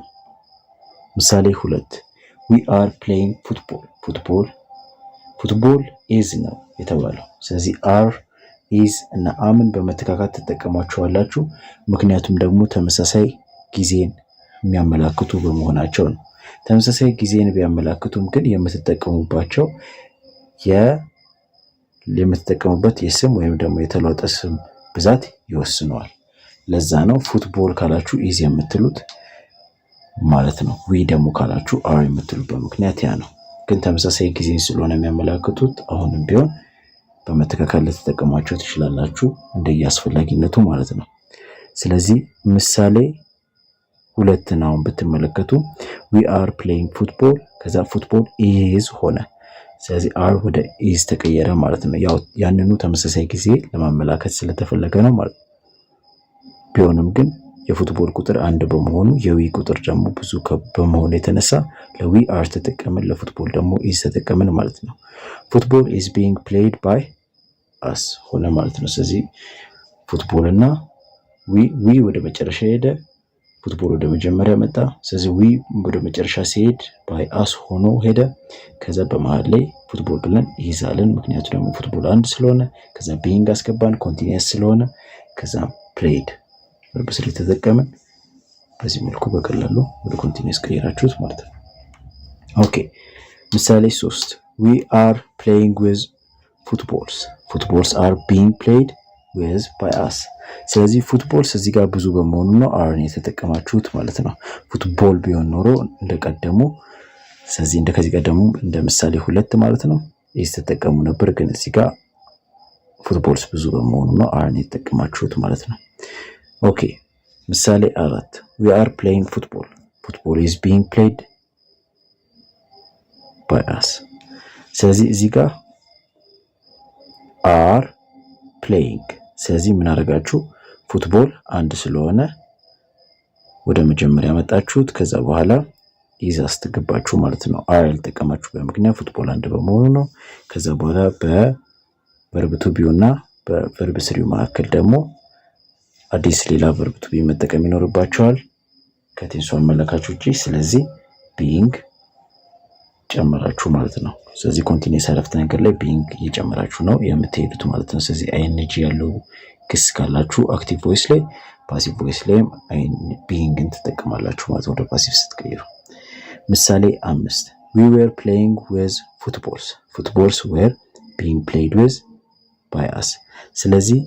ምሳሌ 2 we are playing football. football is ነው የተባለው። ስለዚህ are is እና አምን በመተካካት ተጠቀማችኋላችሁ። ምክንያቱም ደግሞ ተመሳሳይ ጊዜን የሚያመላክቱ በመሆናቸው ነው። ተመሳሳይ ጊዜን ቢያመላክቱም ግን የምትጠቀሙበት የስም ወይም ደግሞ የተለወጠ ስም ብዛት ይወስነዋል። ለዛ ነው ፉትቦል ካላችሁ ኢዝ የምትሉት ማለት ነው። ዊ ደግሞ ካላችሁ አር የምትሉበት ምክንያት ያ ነው። ግን ተመሳሳይ ጊዜን ስለሆነ የሚያመላክቱት አሁንም ቢሆን በመተካከል ልትጠቀሟቸው ትችላላችሁ እንደየአስፈላጊነቱ ማለት ነው። ስለዚህ ምሳሌ 2 አሁን ብትመለከቱ we are playing football ከዛ ፉትቦል is ሆነ። ስለዚህ አር ወደ ኢዝ ተቀየረ ማለት ነው። ያው ያንኑ ተመሳሳይ ጊዜ ለማመላከት ስለተፈለገ ነው ማለት ነው። ቢሆንም ግን የፉትቦል ቁጥር 1 በመሆኑ የዊ ቁጥር ደግሞ ብዙ በመሆኑ የተነሳ ለዊ አር ተጠቀምን፣ ለፉትቦል ደግሞ ኢዝ ተጠቀምን ማለት ነው። ፉትቦል is being played by us ሆነ ማለት ነው። ስለዚህ ፉትቦል እና ዊ ወደ መጨረሻ ሄደ፣ ፉትቦል ወደ መጀመሪያ መጣ። ስለዚህ ዊ ወደ መጨረሻ ሲሄድ ባይ አስ ሆኖ ሄደ። ከዛ በመሃል ላይ ፉትቦል ብለን ይዛለን፣ ምክንያቱ ደግሞ ፉትቦል 1 ስለሆነ። ከዛ ቢንግ አስገባን ኮንቲኒየስ ስለሆነ። ከዛ ፕሌይድ ቨርብ ስሪ ተጠቀምን። በዚህ መልኩ በቀላሉ ወደ ኮንቲኒየስ ቀይራችሁት ማለት ነው። ኦኬ ምሳሌ 3 we are playing with footballs. footballs are being played with by us. ስለዚህ ፉትቦልስ እዚህ ጋር ብዙ በመሆኑ ነው አርን የተጠቀማችሁት ማለት ነው። ፉትቦል ቢሆን ኖሮ እንደቀደሙ ስለዚህ እንደከዚህ ቀደሙ እንደ ምሳሌ 2 ማለት ነው ኢዝ ተጠቀሙ ነበር። ግን እዚህ ጋር ፉትቦልስ ብዙ በመሆኑ ነው አርን የተጠቀማችሁት ማለት ነው። ኦኬ ምሳሌ 4 we are playing football. football is being played by us. ስለዚህ እዚህ ጋር are playing ስለዚህ ምን አደረጋችሁ? ፉትቦል 1 ስለሆነ ወደ መጀመሪያ መጣችሁት። ከዛ በኋላ ኢዝ አስተገባችሁ ማለት ነው። አር ያልተጠቀማችሁ በምክንያት ፉትቦል 1 በመሆኑ ነው። ከዛ በኋላ በቨርብ ቱ ቢው እና በቨርብ ስሪው መካከል ደግሞ አዲስ ሌላ ቨርብ ቱ ቢ መጠቀም ይኖርባቸዋል ከቴንሱ አመለካች ውጪ። ስለዚህ ቢንግ ጨመራችሁ ማለት ነው። ስለዚህ ኮንቲኒየስ አረፍተ ነገር ላይ ቢንግ እየጨመራችሁ ነው የምትሄዱት ማለት ነው። ስለዚህ አይንጂ ያለው ግስ ካላችሁ አክቲቭ ቮይስ ላይ፣ ፓሲቭ ቮይስ ላይ ቢንግን ትጠቀማላችሁ ማለት ነው ወደ ፓሲቭ ስትቀይሩ። ምሳሌ 5 we were playing with footballs. footballs were being played with by us. ስለዚህ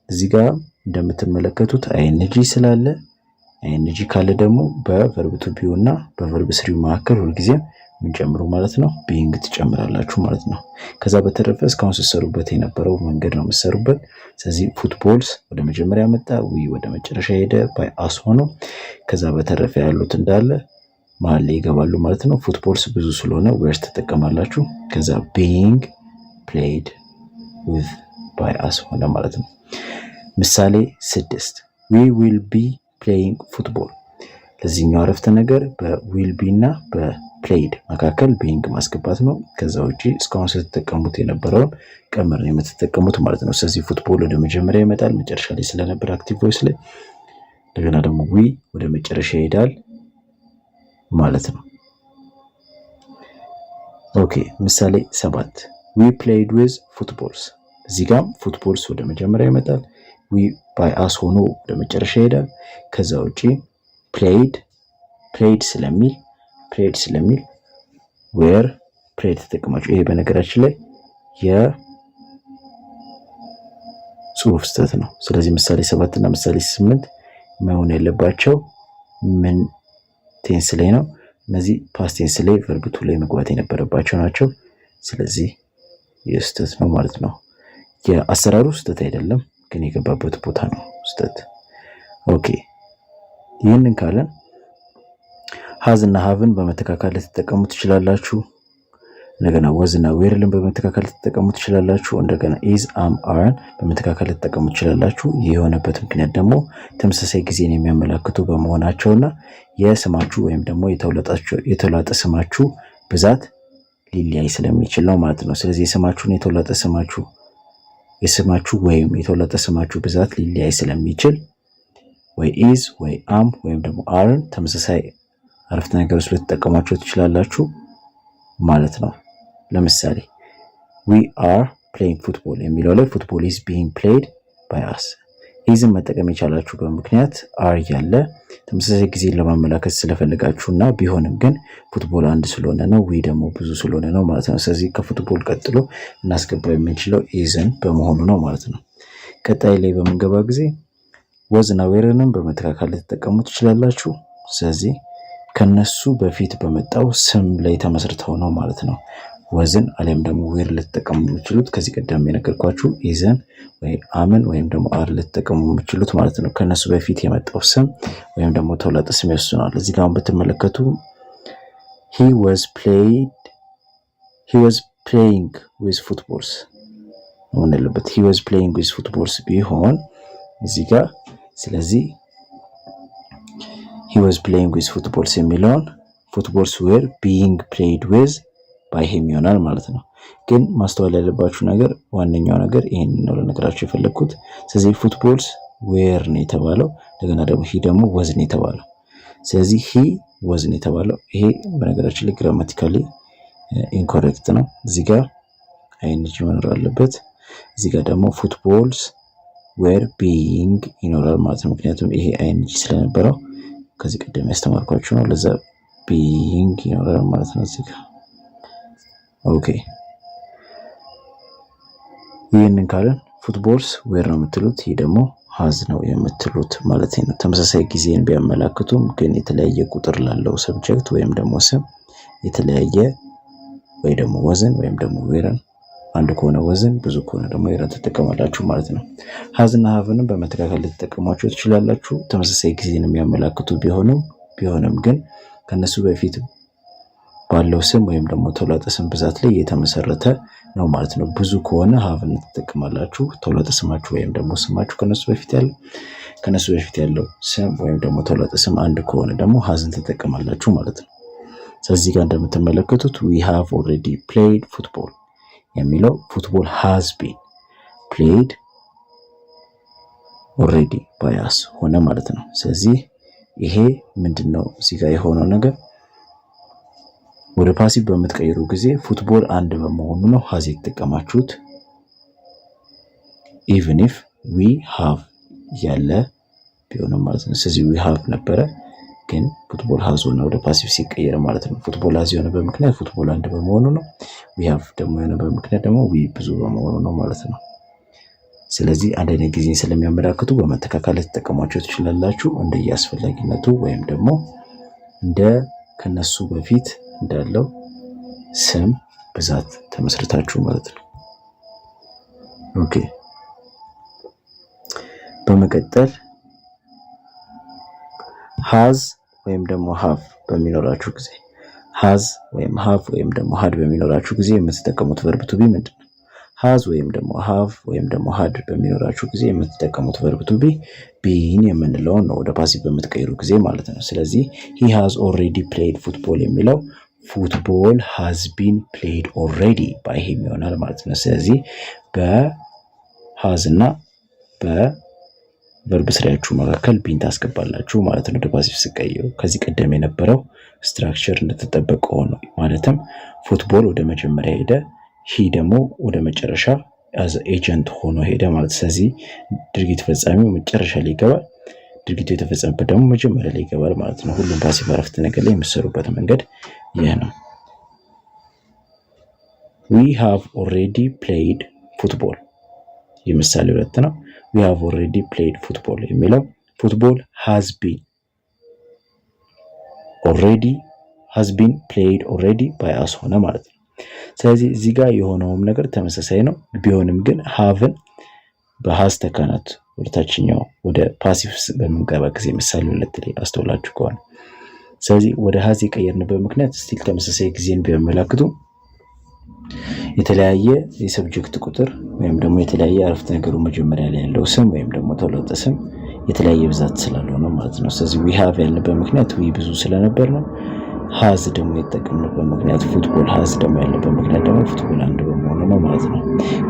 እዚህ ጋር እንደምትመለከቱት አይንጂ ስላለ አይንጂ ካለ ደግሞ በቨርብ ቱ ቢው እና በቨርብ ስሪው መካከል ሁልጊዜም ምን ጨምሩ ማለት ነው ቢንግ ትጨምራላችሁ ማለት ነው። ከዛ በተረፈ እስካሁን ስትሰሩበት የነበረው መንገድ ነው የምትሰሩበት። ስለዚህ ፉትቦልስ ወደ መጀመሪያ መጣ፣ ዊ ወደ መጨረሻ ሄደ ባይ አስ ሆኖ። ከዛ በተረፈ ያሉት እንዳለ መሀል ላይ ይገባሉ ማለት ነው። ፉትቦልስ ብዙ ስለሆነ ዌር ትጠቀማላችሁ። ከዛ ቢንግ ፕሌይድ ዊዝ ባይ አስ ሆነ ማለት ነው። ምሳሌ 6 we will be playing football. ለዚህኛው አረፍተ ነገር በዊል ቢ እና በፕሌይድ መካከል ቢንግ ማስገባት ነው። ከዛ ውጪ እስካሁን ስትጠቀሙት የነበረውን ቀመር ነው የምትጠቀሙት ማለት ነው። ስለዚህ ፉትቦል ወደ መጀመሪያ ይመጣል መጨረሻ ላይ ስለነበር አክቲቭ ቮይስ ላይ፣ እንደገና ደግሞ ዊ ወደ መጨረሻ ይሄዳል ማለት ነው። ኦኬ ምሳሌ 7 we played with footballs እዚህ ጋር ፉትቦልስ ወደ መጀመሪያ ይመጣል። we by us ሆኖ ወደ መጨረሻ ይሄዳል። ከዛ ውጪ played ስለሚል where played ተጠቅማችሁ ይሄ በነገራችን ላይ የጽሁፍ ስህተት ነው። ስለዚህ ምሳሌ 7 እና ምሳሌ 8 መሆን ያለባቸው ምን ቴንስ ላይ ነው? እነዚህ ፓስት ቴንስ ላይ ቨርብ ቱ ላይ መግባት የነበረባቸው ናቸው። ስለዚህ የስህተት ነው ማለት ነው። የአሰራሩ ስህተት አይደለም፣ ግን የገባበት ቦታ ነው ስህተት። ኦኬ ይህንን ካለን ሃዝ እና ሃቭን በመተካከል ልትጠቀሙ ትችላላችሁ። እንደገና ወዝ እና ዌርን በመተካከል ልትጠቀሙ ትችላላችሁ። እንደገና ኢዝ አም አርን በመተካከል ልትጠቀሙ ትችላላችሁ። ይህ የሆነበት ምክንያት ደግሞ ተመሳሳይ ጊዜን የሚያመላክቱ በመሆናቸውና የስማችሁ ወይም ደግሞ የተውላጠ ስማችሁ ብዛት ሊለያይ ስለሚችል ነው ማለት ነው። ስለዚህ የስማችሁ ወይም የተውላጠ ስማችሁ ብዛት ሊለያይ ስለሚችል ወይ ኢዝ ወይ አም ወይም ደግሞ አርን ተመሳሳይ አረፍተ ነገር ውስጥ ልትጠቀሟቸው ትችላላችሁ ማለት ነው። ለምሳሌ we are playing football የሚለው ላይ football is being played by us ኢዝን መጠቀም የቻላችሁ በምክንያት አር ያለ ተመሳሳይ ጊዜ ለማመላከት ስለፈለጋችሁና ቢሆንም ግን ፉትቦል አንድ ስለሆነ ነው፣ ዊ ደግሞ ብዙ ስለሆነ ነው ማለት ነው። ስለዚህ ከፉትቦል ቀጥሎ እናስገባው የምንችለው ኢዝን በመሆኑ ነው ማለት ነው። ቀጣይ ላይ በምንገባ ጊዜ ወዝ እና ዌርንም በመተካከል ልትጠቀሙ ትችላላችሁ። ስለዚህ ከነሱ በፊት በመጣው ስም ላይ ተመስርተው ነው ማለት ነው። ወዝን አሊያም ደግሞ ዌር ልትጠቀሙ የምትችሉት ከዚህ ቀደም የነገርኳችሁ ኢዝን ወይ አምን ወይም ደግሞ አር ልትጠቀሙ የምትችሉት ማለት ነው። ከነሱ በፊት የመጣው ስም ወይም ደግሞ ተውላጠ ስም ይወስናል። እዚህ ጋር ብትመለከቱ he was playing with footballs ምን ያለበት he was playing with footballs ቢሆን እዚህ ጋር ስለዚህ he was playing with footballs የሚለውን footballs were being played with by him ይሆናል ማለት ነው። ግን ማስተዋል ያለባችሁ ነገር ዋነኛው ነገር ይሄንን ነው ለነገራችሁ የፈለኩት። ስለዚህ footballs were ነው የተባለው፣ እንደገና ደግሞ he ደግሞ was ነው የተባለው። ስለዚህ he was ነው የተባለው። ይሄ በነገራችን ላይ ግራማቲካሊ ኢንኮሬክት ነው። እዚህ ጋር አይንጂ መኖር አለበት። እዚህ ጋር ደግሞ footballs were being ይኖራል ማለት ነው። ምክንያቱም ይሄ አይንጂ ስለነበረው ከዚህ ቀደም ያስተማርኳችሁ ነው። ለዛ being ይኖራል ማለት ነው እዚህ ጋር። ኦኬ ይህንን ካለን ፉትቦልስ ዌር ነው የምትሉት፣ ይህ ደግሞ ሃዝ ነው የምትሉት ማለት ነው። ተመሳሳይ ጊዜን ቢያመላክቱም ግን የተለያየ ቁጥር ላለው ሰብጀክት ወይም ደግሞ ስም የተለያየ ወይ ደግሞ ወዝን ወይም ደግሞ ዌርን፣ አንድ ከሆነ ወዝን ብዙ ከሆነ ደግሞ ዌርን ትጠቀማላችሁ ማለት ነው። ሃዝ እና ሃቭንም በመተካከል ልትጠቀሟቸው ትችላላችሁ። ተመሳሳይ ጊዜን የሚያመላክቱ ቢሆንም ግን ከነሱ በፊት ባለው ስም ወይም ደግሞ ተውላጠ ስም ብዛት ላይ የተመሰረተ ነው ማለት ነው። ብዙ ከሆነ ሃቭን ትጠቀማላችሁ። ተውላጠ ስማችሁ ወይም ደግሞ ስማችሁ ከነሱ በፊት ያለው ስም ወይም ደግሞ ተውላጠ ስም አንድ ከሆነ ደግሞ ሃዝን ትጠቀማላችሁ ማለት ነው። ስለዚህ ጋር እንደምትመለከቱት we have already played football የሚለው football has been played already by us ሆነ ማለት ነው። ስለዚህ ይሄ ምንድነው እዚህ ጋር የሆነው ነገር ወደ ፓሲቭ በምትቀይሩ ጊዜ ፉትቦል አንድ በመሆኑ ነው ሃዝ የተጠቀማችሁት። even if we have ያለ ቢሆንም ማለት ነው። ስለዚህ we have ነበረ ግን ፉትቦል ሃዝ ሆነ ወደ ፓሲቭ ሲቀየር ማለት ነው። ፉትቦል ሃዝ የሆነ በምክንያት ፉትቦል አንድ በመሆኑ ነው። we have ደግሞ የሆነ በምክንያት ደግሞ we ብዙ በመሆኑ ነው ማለት ነው። ስለዚህ አንድ አይነት ጊዜ ስለሚያመላክቱ በመተካከል ልትጠቀሟቸው ትችላላችሁ እንደየአስፈላጊነቱ ወይም ደግሞ እንደ ከነሱ በፊት እንዳለው ስም ብዛት ተመስርታችሁ ማለት ነው። ኦኬ በመቀጠል ሃዝ ወይም ደግሞ ሃቭ በሚኖራችሁ ጊዜ ሃዝ ወይም ሃቭ ወይም ደግሞ ሃድ በሚኖራችሁ ጊዜ የምትጠቀሙት ቨርብ ቱ ቢ ምንድነው? ሃዝ ወይም ደግሞ ሃቭ ወይም ደግሞ ሃድ በሚኖራችሁ ጊዜ የምትጠቀሙት ቨርብ ቱ ቢ ቢን የምንለውን ነው ወደ ፓሲቭ በምትቀይሩ ጊዜ ማለት ነው። ስለዚህ he has already played football የሚለው football has been played already by him ይሆናል ማለት ነው። ስለዚህ በሃዝ እና በቨርብ ስሪያችሁ መካከል ቢን ታስገባላችሁ ማለት ነው ወደ ፓሲቭ ሲቀይሩ። ከዚህ ቀደም የነበረው ስትራክቸር እንደተጠበቀ ሆኖ ማለትም ፉትቦል ወደ መጀመሪያ ሄደ፣ ሂ ደግሞ ወደ መጨረሻ አዝ ኤጀንት ሆኖ ሄደ ማለት። ስለዚህ ድርጊት ፈጻሚው መጨረሻ ላይ ይገባል፣ ድርጊቱ የተፈጸመበት ደግሞ መጀመሪያ ላይ ይገባል ማለት ነው። ሁሉም ፓሲቭ አረፍተ ነገር ላይ የሚሰሩበት መንገድ ይህ ነው። we have already played football የምሳሌ 2 ነው። we have already played football የሚለው football has been played already by us ሆነ ማለት ነው። ስለዚህ እዚህ ጋር የሆነውም ነገር ተመሳሳይ ነው። ቢሆንም ግን ሃቭን በሃዝ ተካናት ወደታችኛው ወደ ፓሲቭ በመንገባ ጊዜ ምሳሌ 2 ላይ አስተውላችሁ ከሆነ ስለዚህ ወደ ሃዝ የቀየርንበት ምክንያት ስቲል ተመሳሳይ ጊዜን ቢያመላክቱ የተለያየ የሰብጀክት ቁጥር ወይም ደግሞ የተለያየ አረፍተ ነገሩ መጀመሪያ ላይ ያለው ስም ወይም ደግሞ ተለወጠ ስም የተለያየ ብዛት ስላለው ነው ማለት ነው። ስለዚህ we have ያልንበት ምክንያት we ብዙ ስለነበር ነው። ሃዝ ደግሞ የተጠቀምንበት ምክንያት ፉትቦል ሃዝ ደግሞ ያለበት ምክንያት ደግሞ ፉትቦል አንድ በመሆኑ ነው ማለት ነው።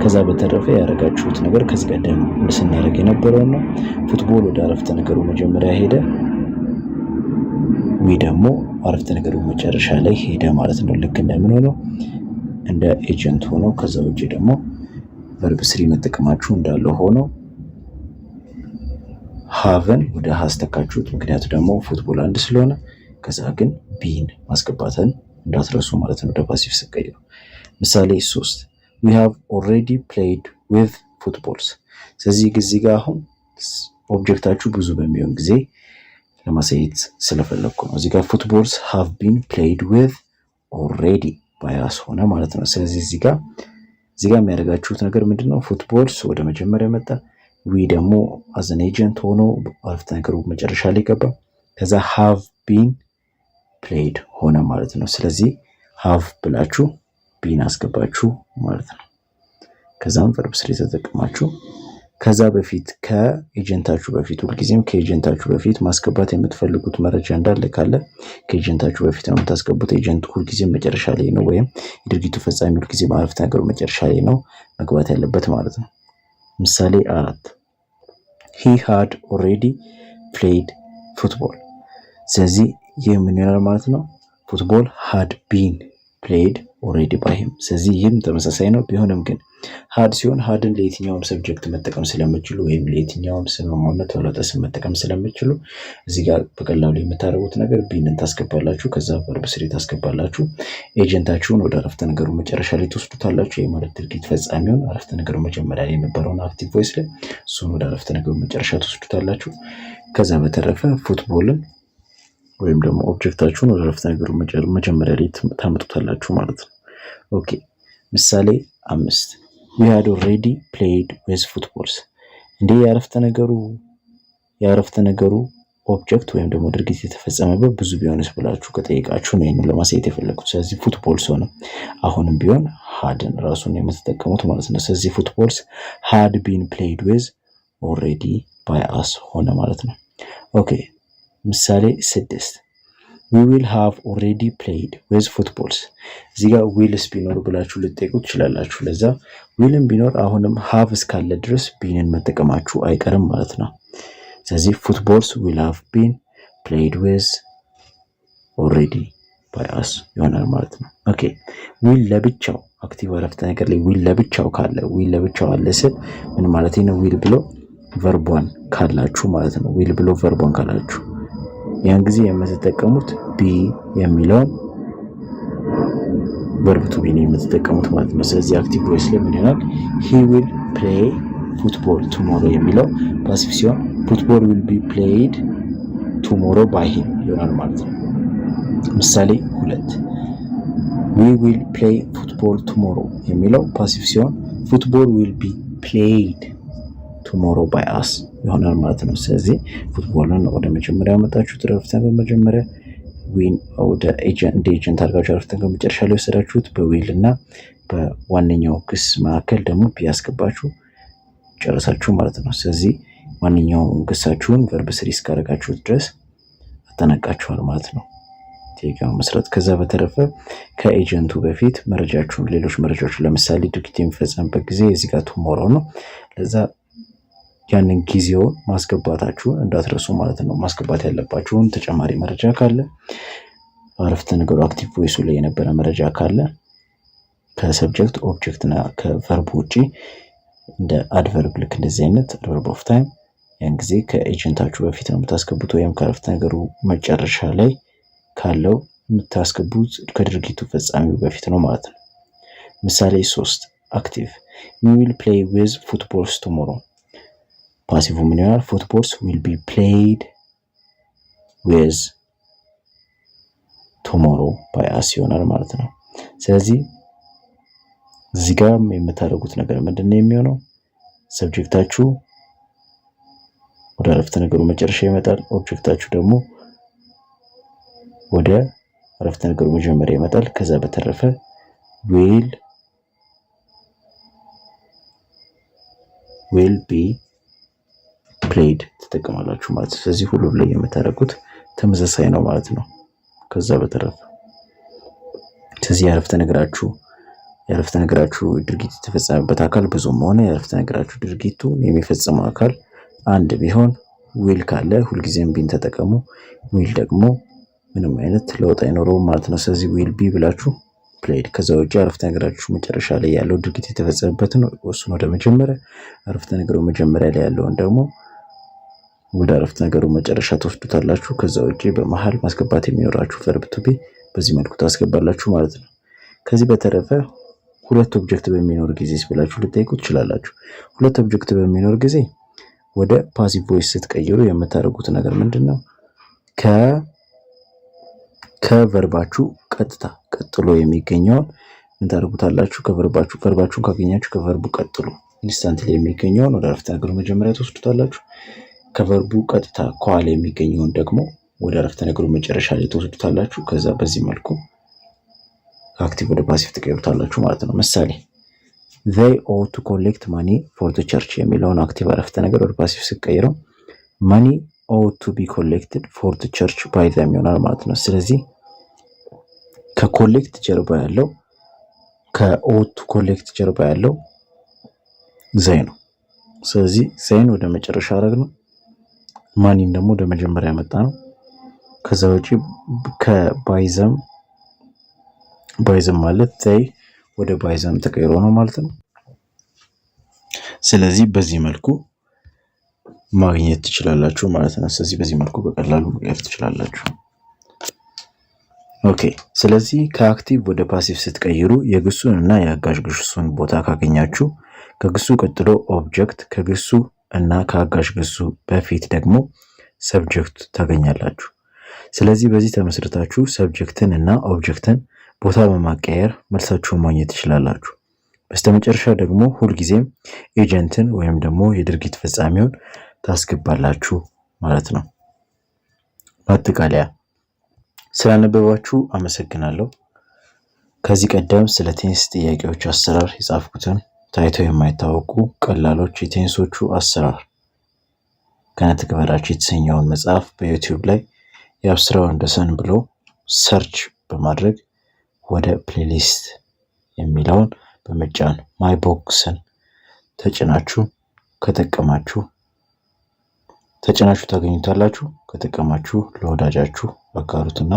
ከዛ በተረፈ ያደረጋችሁት ነገር ከዚህ ቀደም ስናደርግ የነበረው ነው። ፉትቦል ወደ አረፍተ ነገሩ መጀመሪያ ሄደ፣ ዊ ደግሞ አረፍተ ነገሩ መጨረሻ ላይ ሄደ ማለት ነው። ልክ እንደምን ሆኖ እንደ ኤጀንት ሆኖ ከዛ ውጪ ደግሞ ቨርብ ስሪ መጠቀማችሁ እንዳለ ሆኖ ሃቭን ወደ ሃዝ ተካችሁት። ምክንያቱ ደግሞ ፉትቦል አንድ ስለሆነ ከዛ ግን ቢን ማስገባትን እንዳትረሱ ማለት ነው። ወደ ፓሲቭ ስቀይሩ ምሳሌ 3 we have already played with footballs። ስለዚህ ጊዜ ጋር አሁን ኦብጀክታችሁ ብዙ በሚሆን ጊዜ ለማሳየት ስለፈለኩ ነው። እዚህ ጋር footballs have been played with already by us ሆነ ማለት ነው። ስለዚህ እዚህ ጋር የሚያደርጋችሁት ነገር ምንድነው? ፉትቦልስ ወደ መጀመሪያ መጣ፣ ዊ ደግሞ as an agent ሆኖ አረፍተ ነገሩ መጨረሻ ላይ ገባ። ከዛ have been played ሆነ ማለት ነው። ስለዚህ have ብላችሁ ቢን አስገባችሁ ማለት ነው። ከዛም ቨርብ ስሪ ተጠቅማችሁ ከዛ በፊት ከኤጀንታችሁ በፊት ሁልጊዜም ከኤጀንታችሁ በፊት ማስገባት የምትፈልጉት መረጃ እንዳለ ካለ ከኤጀንታችሁ በፊት ነው የምታስገቡት። ኤጀንቱ ሁልጊዜም መጨረሻ ላይ ነው፣ ወይም የድርጊቱ ፈጻሚ ሁልጊዜም አረፍተ ነገሩ መጨረሻ ላይ ነው መግባት ያለበት ማለት ነው። ምሳሌ 4 he had already played football። ስለዚህ ይህ ምን ይሆናል ማለት ነው? ፉትቦል had been played already by him። ስለዚህ ይህም ተመሳሳይ ነው። ቢሆንም ግን had ሲሆን hadን ለየትኛውም ሰብጀክት መጠቀም ስለምትችሉ ወይም ለየትኛውም ስም ሆነ ተለወጠ ስም መጠቀም ስለምትችሉ እዚህ ጋር በቀላሉ የምታደርጉት ነገር ቢንን ታስገባላችሁ፣ ከዛ ቨርብ ስሪ ታስገባላችሁ። ኤጀንታችሁን ወደ አረፍተ ነገሩ መጨረሻ ላይ ትወስዱታላችሁ። ይህ ማለት ድርጊት ፈጻሚውን አረፍተ ነገሩ መጀመሪያ ላይ የነበረውን አክቲቭ ቮይስ ላይ እሱን ወደ አረፍተ ነገሩ መጨረሻ ትወስዱታላችሁ። ከዛ በተረፈ ፉትቦልን ወይም ደግሞ ኦብጀክታችሁን ወደ አረፍተ ነገሩ መጀመሪያ ላይ ታመጡታላችሁ ማለት ነው። ኦኬ ምሳሌ 5 we had already played with footballs። እንዴ የአረፍተ ነገሩ ኦብጀክት ወይም ደግሞ ድርጊት የተፈጸመበት ብዙ ቢሆንስ ብላችሁ ከጠየቃችሁ ነው ይሄንን ለማሳየት የፈለኩት። ስለዚህ ፉትቦልስ ሆነ አሁንም ቢሆን hadን ራሱን የምትጠቀሙት ማለት ነው። ስለዚህ ፉትቦልስ had been played with already by us ሆነ ማለት ነው። ኦኬ ምሳሌ 6 we will have already played with footballs። እዚህ ጋር ዊልስ ቢኖር ብላችሁ ልትጠይቁ ትችላላችሁ። ለዛ ዊልም ቢኖር አሁንም have እስካለ ድረስ ቢንን መጠቀማችሁ አይቀርም ማለት ነው። ስለዚህ footballs will have been played with already by us ይሆናል ማለት ነው። ኦኬ ዊል ለብቻው አክቲቭ አረፍተ ነገር ላይ ዊል ለብቻው ካለ ዊል ለብቻው አለ ስል ምን ማለት ነው? ዊል ብሎ ቨርቧን ካላችሁ ማለት ነው። ዊል ብሎ ቨርቧን ካላችሁ ያን ጊዜ የምትጠቀሙት ቢ የሚለውን ቨርብ ቱ ቢ ነው የምትጠቀሙት ማለት ነው። ስለዚህ አክቲቭ ቮይስ ላይ ምን ይሆናል? he will play football tomorrow የሚለው ፓሲቭ ሲሆን football will be played tomorrow by him ይሆናል ማለት ነው። ምሳሌ 2 we will play football tomorrow የሚለው ፓሲቭ ሲሆን football will be played tomorrow by us ይሆናል ማለት ነው። ስለዚህ ፉትቦልን ወደ መጀመሪያ ያመጣችሁት አረፍተ ነገር መጀመሪያ ዊን ወደ ኤጀንት አድርጋችሁ አረፍተ ነገር መጨረሻ ላይ ወሰዳችሁት። በዊል እና በዋነኛው ክስ መካከል ደግሞ ቢያስገባችሁ ጨረሳችሁ ማለት ነው። ስለዚህ ዋነኛውን ክሳችሁን ቨርብ ስሪ እስካደረጋችሁት ድረስ አጠናቃችኋል ማለት ነው። ቴጋው መስራት ከዛ በተረፈ ከኤጀንቱ በፊት መረጃችሁን ሌሎች መረጃዎች ለምሳሌ ድርጊት የሚፈጸምበት ጊዜ እዚህ ጋር ቱሞሮ ነው። ለዛ ያንን ጊዜውን ማስገባታችሁን እንዳትረሱ ማለት ነው። ማስገባት ያለባችሁን ተጨማሪ መረጃ ካለ አረፍተ ነገሩ አክቲቭ ቮይሱ ላይ የነበረ መረጃ ካለ ከሰብጀክት ኦብጀክት እና ከቨርብ ውጪ እንደ አድቨርብ ልክ እንደዚህ አይነት አድቨርብ ኦፍ ታይም ያን ጊዜ ከኤጀንታችሁ በፊት ነው የምታስገቡት ወይም ከአረፍተ ነገሩ መጨረሻ ላይ ካለው የምታስገቡት ከድርጊቱ ፈጻሚው በፊት ነው ማለት ነው። ምሳሌ 3 አክቲቭ we will play with footballs tomorrow ፓሲቭ ምን ይሆናል? footballs will be played with tomorrow by us ይሆናል ማለት ነው። ስለዚህ እዚህ ጋር የምታደርጉት ነገር ምንድነው የሚሆነው? ሰብጀክታችሁ ወደ አረፍተ ነገሩ መጨረሻ ይመጣል። ኦብጀክታችሁ ደግሞ ወደ አረፍተ ነገሩ መጀመሪያ ይመጣል። ከዛ በተረፈ will be played ተጠቅማላችሁ ማለት ነው። ስለዚህ ሁሉም ላይ የምታደርጉት ተመሳሳይ ነው ማለት ነው። ከዛ በተረፈ ስለዚህ የአረፍተ ነገራችሁ ድርጊት የተፈጸመበት አካል ብዙም ሆነ የአረፍተ ነገራችሁ ድርጊቱ የሚፈጽመው አካል አንድ ቢሆን will ካለ ሁልጊዜም ቢን ተጠቀሙ። will ደግሞ ምንም አይነት ለውጥ አይኖረውም ማለት ነው። ስለዚህ will be ብላችሁ played። ከዛ ውጪ አረፍተ ነገራችሁ መጨረሻ ላይ ያለው ድርጊት የተፈጸመበትን እሱን ወደ መጀመሪያ አረፍተ ነገሩ መጀመሪያ ላይ ያለውን ደግሞ ወደ አረፍተ ነገሩ መጨረሻ ተወስዱታላችሁ። ከዛ ውጪ በመሃል ማስገባት የሚኖራችሁ verb to be በዚህ መልኩ ታስገባላችሁ ማለት ነው። ከዚህ በተረፈ ሁለት ኦብጀክት በሚኖር ጊዜ ብላችሁ ልጠይቁ ትችላላችሁ። ሁለት ኦብጀክት በሚኖር ጊዜ ወደ ፓሲቭ ቮይስ ስትቀይሩ የምታደርጉት ነገር ምንድነው? ከቨርባችሁ ቀጥታ ቀጥሎ የሚገኘውን ምን ታደርጉታላችሁ? ቨርባችሁን ካገኛችሁ ከቨርቡ ቀጥሎ ኢንስታንትሊ የሚገኘውን ወደ አረፍተ ነገሩ መጀመሪያ ተወስዱታላችሁ። ከቨርቡ ቀጥታ ከኋላ የሚገኘውን ደግሞ ወደ አረፍተ ነገሩ መጨረሻ ላይ ተወስዱታላችሁ። ከዛ በዚህ መልኩ ከአክቲቭ ወደ ፓሲቭ ተቀይሩታላችሁ ማለት ነው። ምሳሌ they ought to collect money for the church የሚለውን አክቲቭ አረፍተ ነገር ወደ ፓሲቭ ሲቀይረው money ought to be collected for the church by them ይሆናል ማለት ነው። ስለዚህ ከኮሌክት ጀርባ ያለው ከought to collect ጀርባ ያለው ዘይ ነው። ስለዚህ ዘይን ወደ መጨረሻ አረግነው፣ ማኒን ደግሞ ወደ መጀመሪያ ያመጣ ነው። ከዛ ውጪ ከባይዘም ማለት ዘይ ወደ ባይዘም ተቀይሮ ነው ማለት ነው። ስለዚህ በዚህ መልኩ ማግኘት ትችላላችሁ ማለት ነው። ስለዚህ በዚህ መልኩ በቀላሉ መቀየር ትችላላችሁ። ኦኬ። ስለዚህ ከአክቲቭ ወደ ፓሲቭ ስትቀይሩ የግሱን እና የአጋዥ ግሱን ቦታ ካገኛችሁ ከግሱ ቀጥሎ ኦብጀክት፣ ከግሱ እና ከአጋዥ ግሱ በፊት ደግሞ ሰብጀክት ታገኛላችሁ። ስለዚህ በዚህ ተመስርታችሁ ሰብጀክትን እና ኦብጀክትን ቦታ በማቀየር መልሳችሁን ማግኘት ትችላላችሁ። በስተመጨረሻ ደግሞ ሁልጊዜም ኤጀንትን ወይም ደግሞ የድርጊት ፈጻሚውን ታስገባላችሁ ማለት ነው። ማጠቃለያ ስላነበባችሁ አመሰግናለሁ። ከዚህ ቀደም ስለ ቴንስ ጥያቄዎች አሰራር የጻፍኩትን ታይተው የማይታወቁ ቀላሎች የቴንሶቹ አሰራር ከነተግባራችሁ የተሰኘውን መጽሐፍ በዩቲዩብ ላይ የአብስራ ወንደሰን ብሎ ሰርች በማድረግ ወደ ፕሌሊስት የሚለውን በመጫን ማይ ቦክስን ተጭናችሁ ታገኙታላችሁ። ከጠቀማችሁ ለወዳጃችሁ አጋሩትና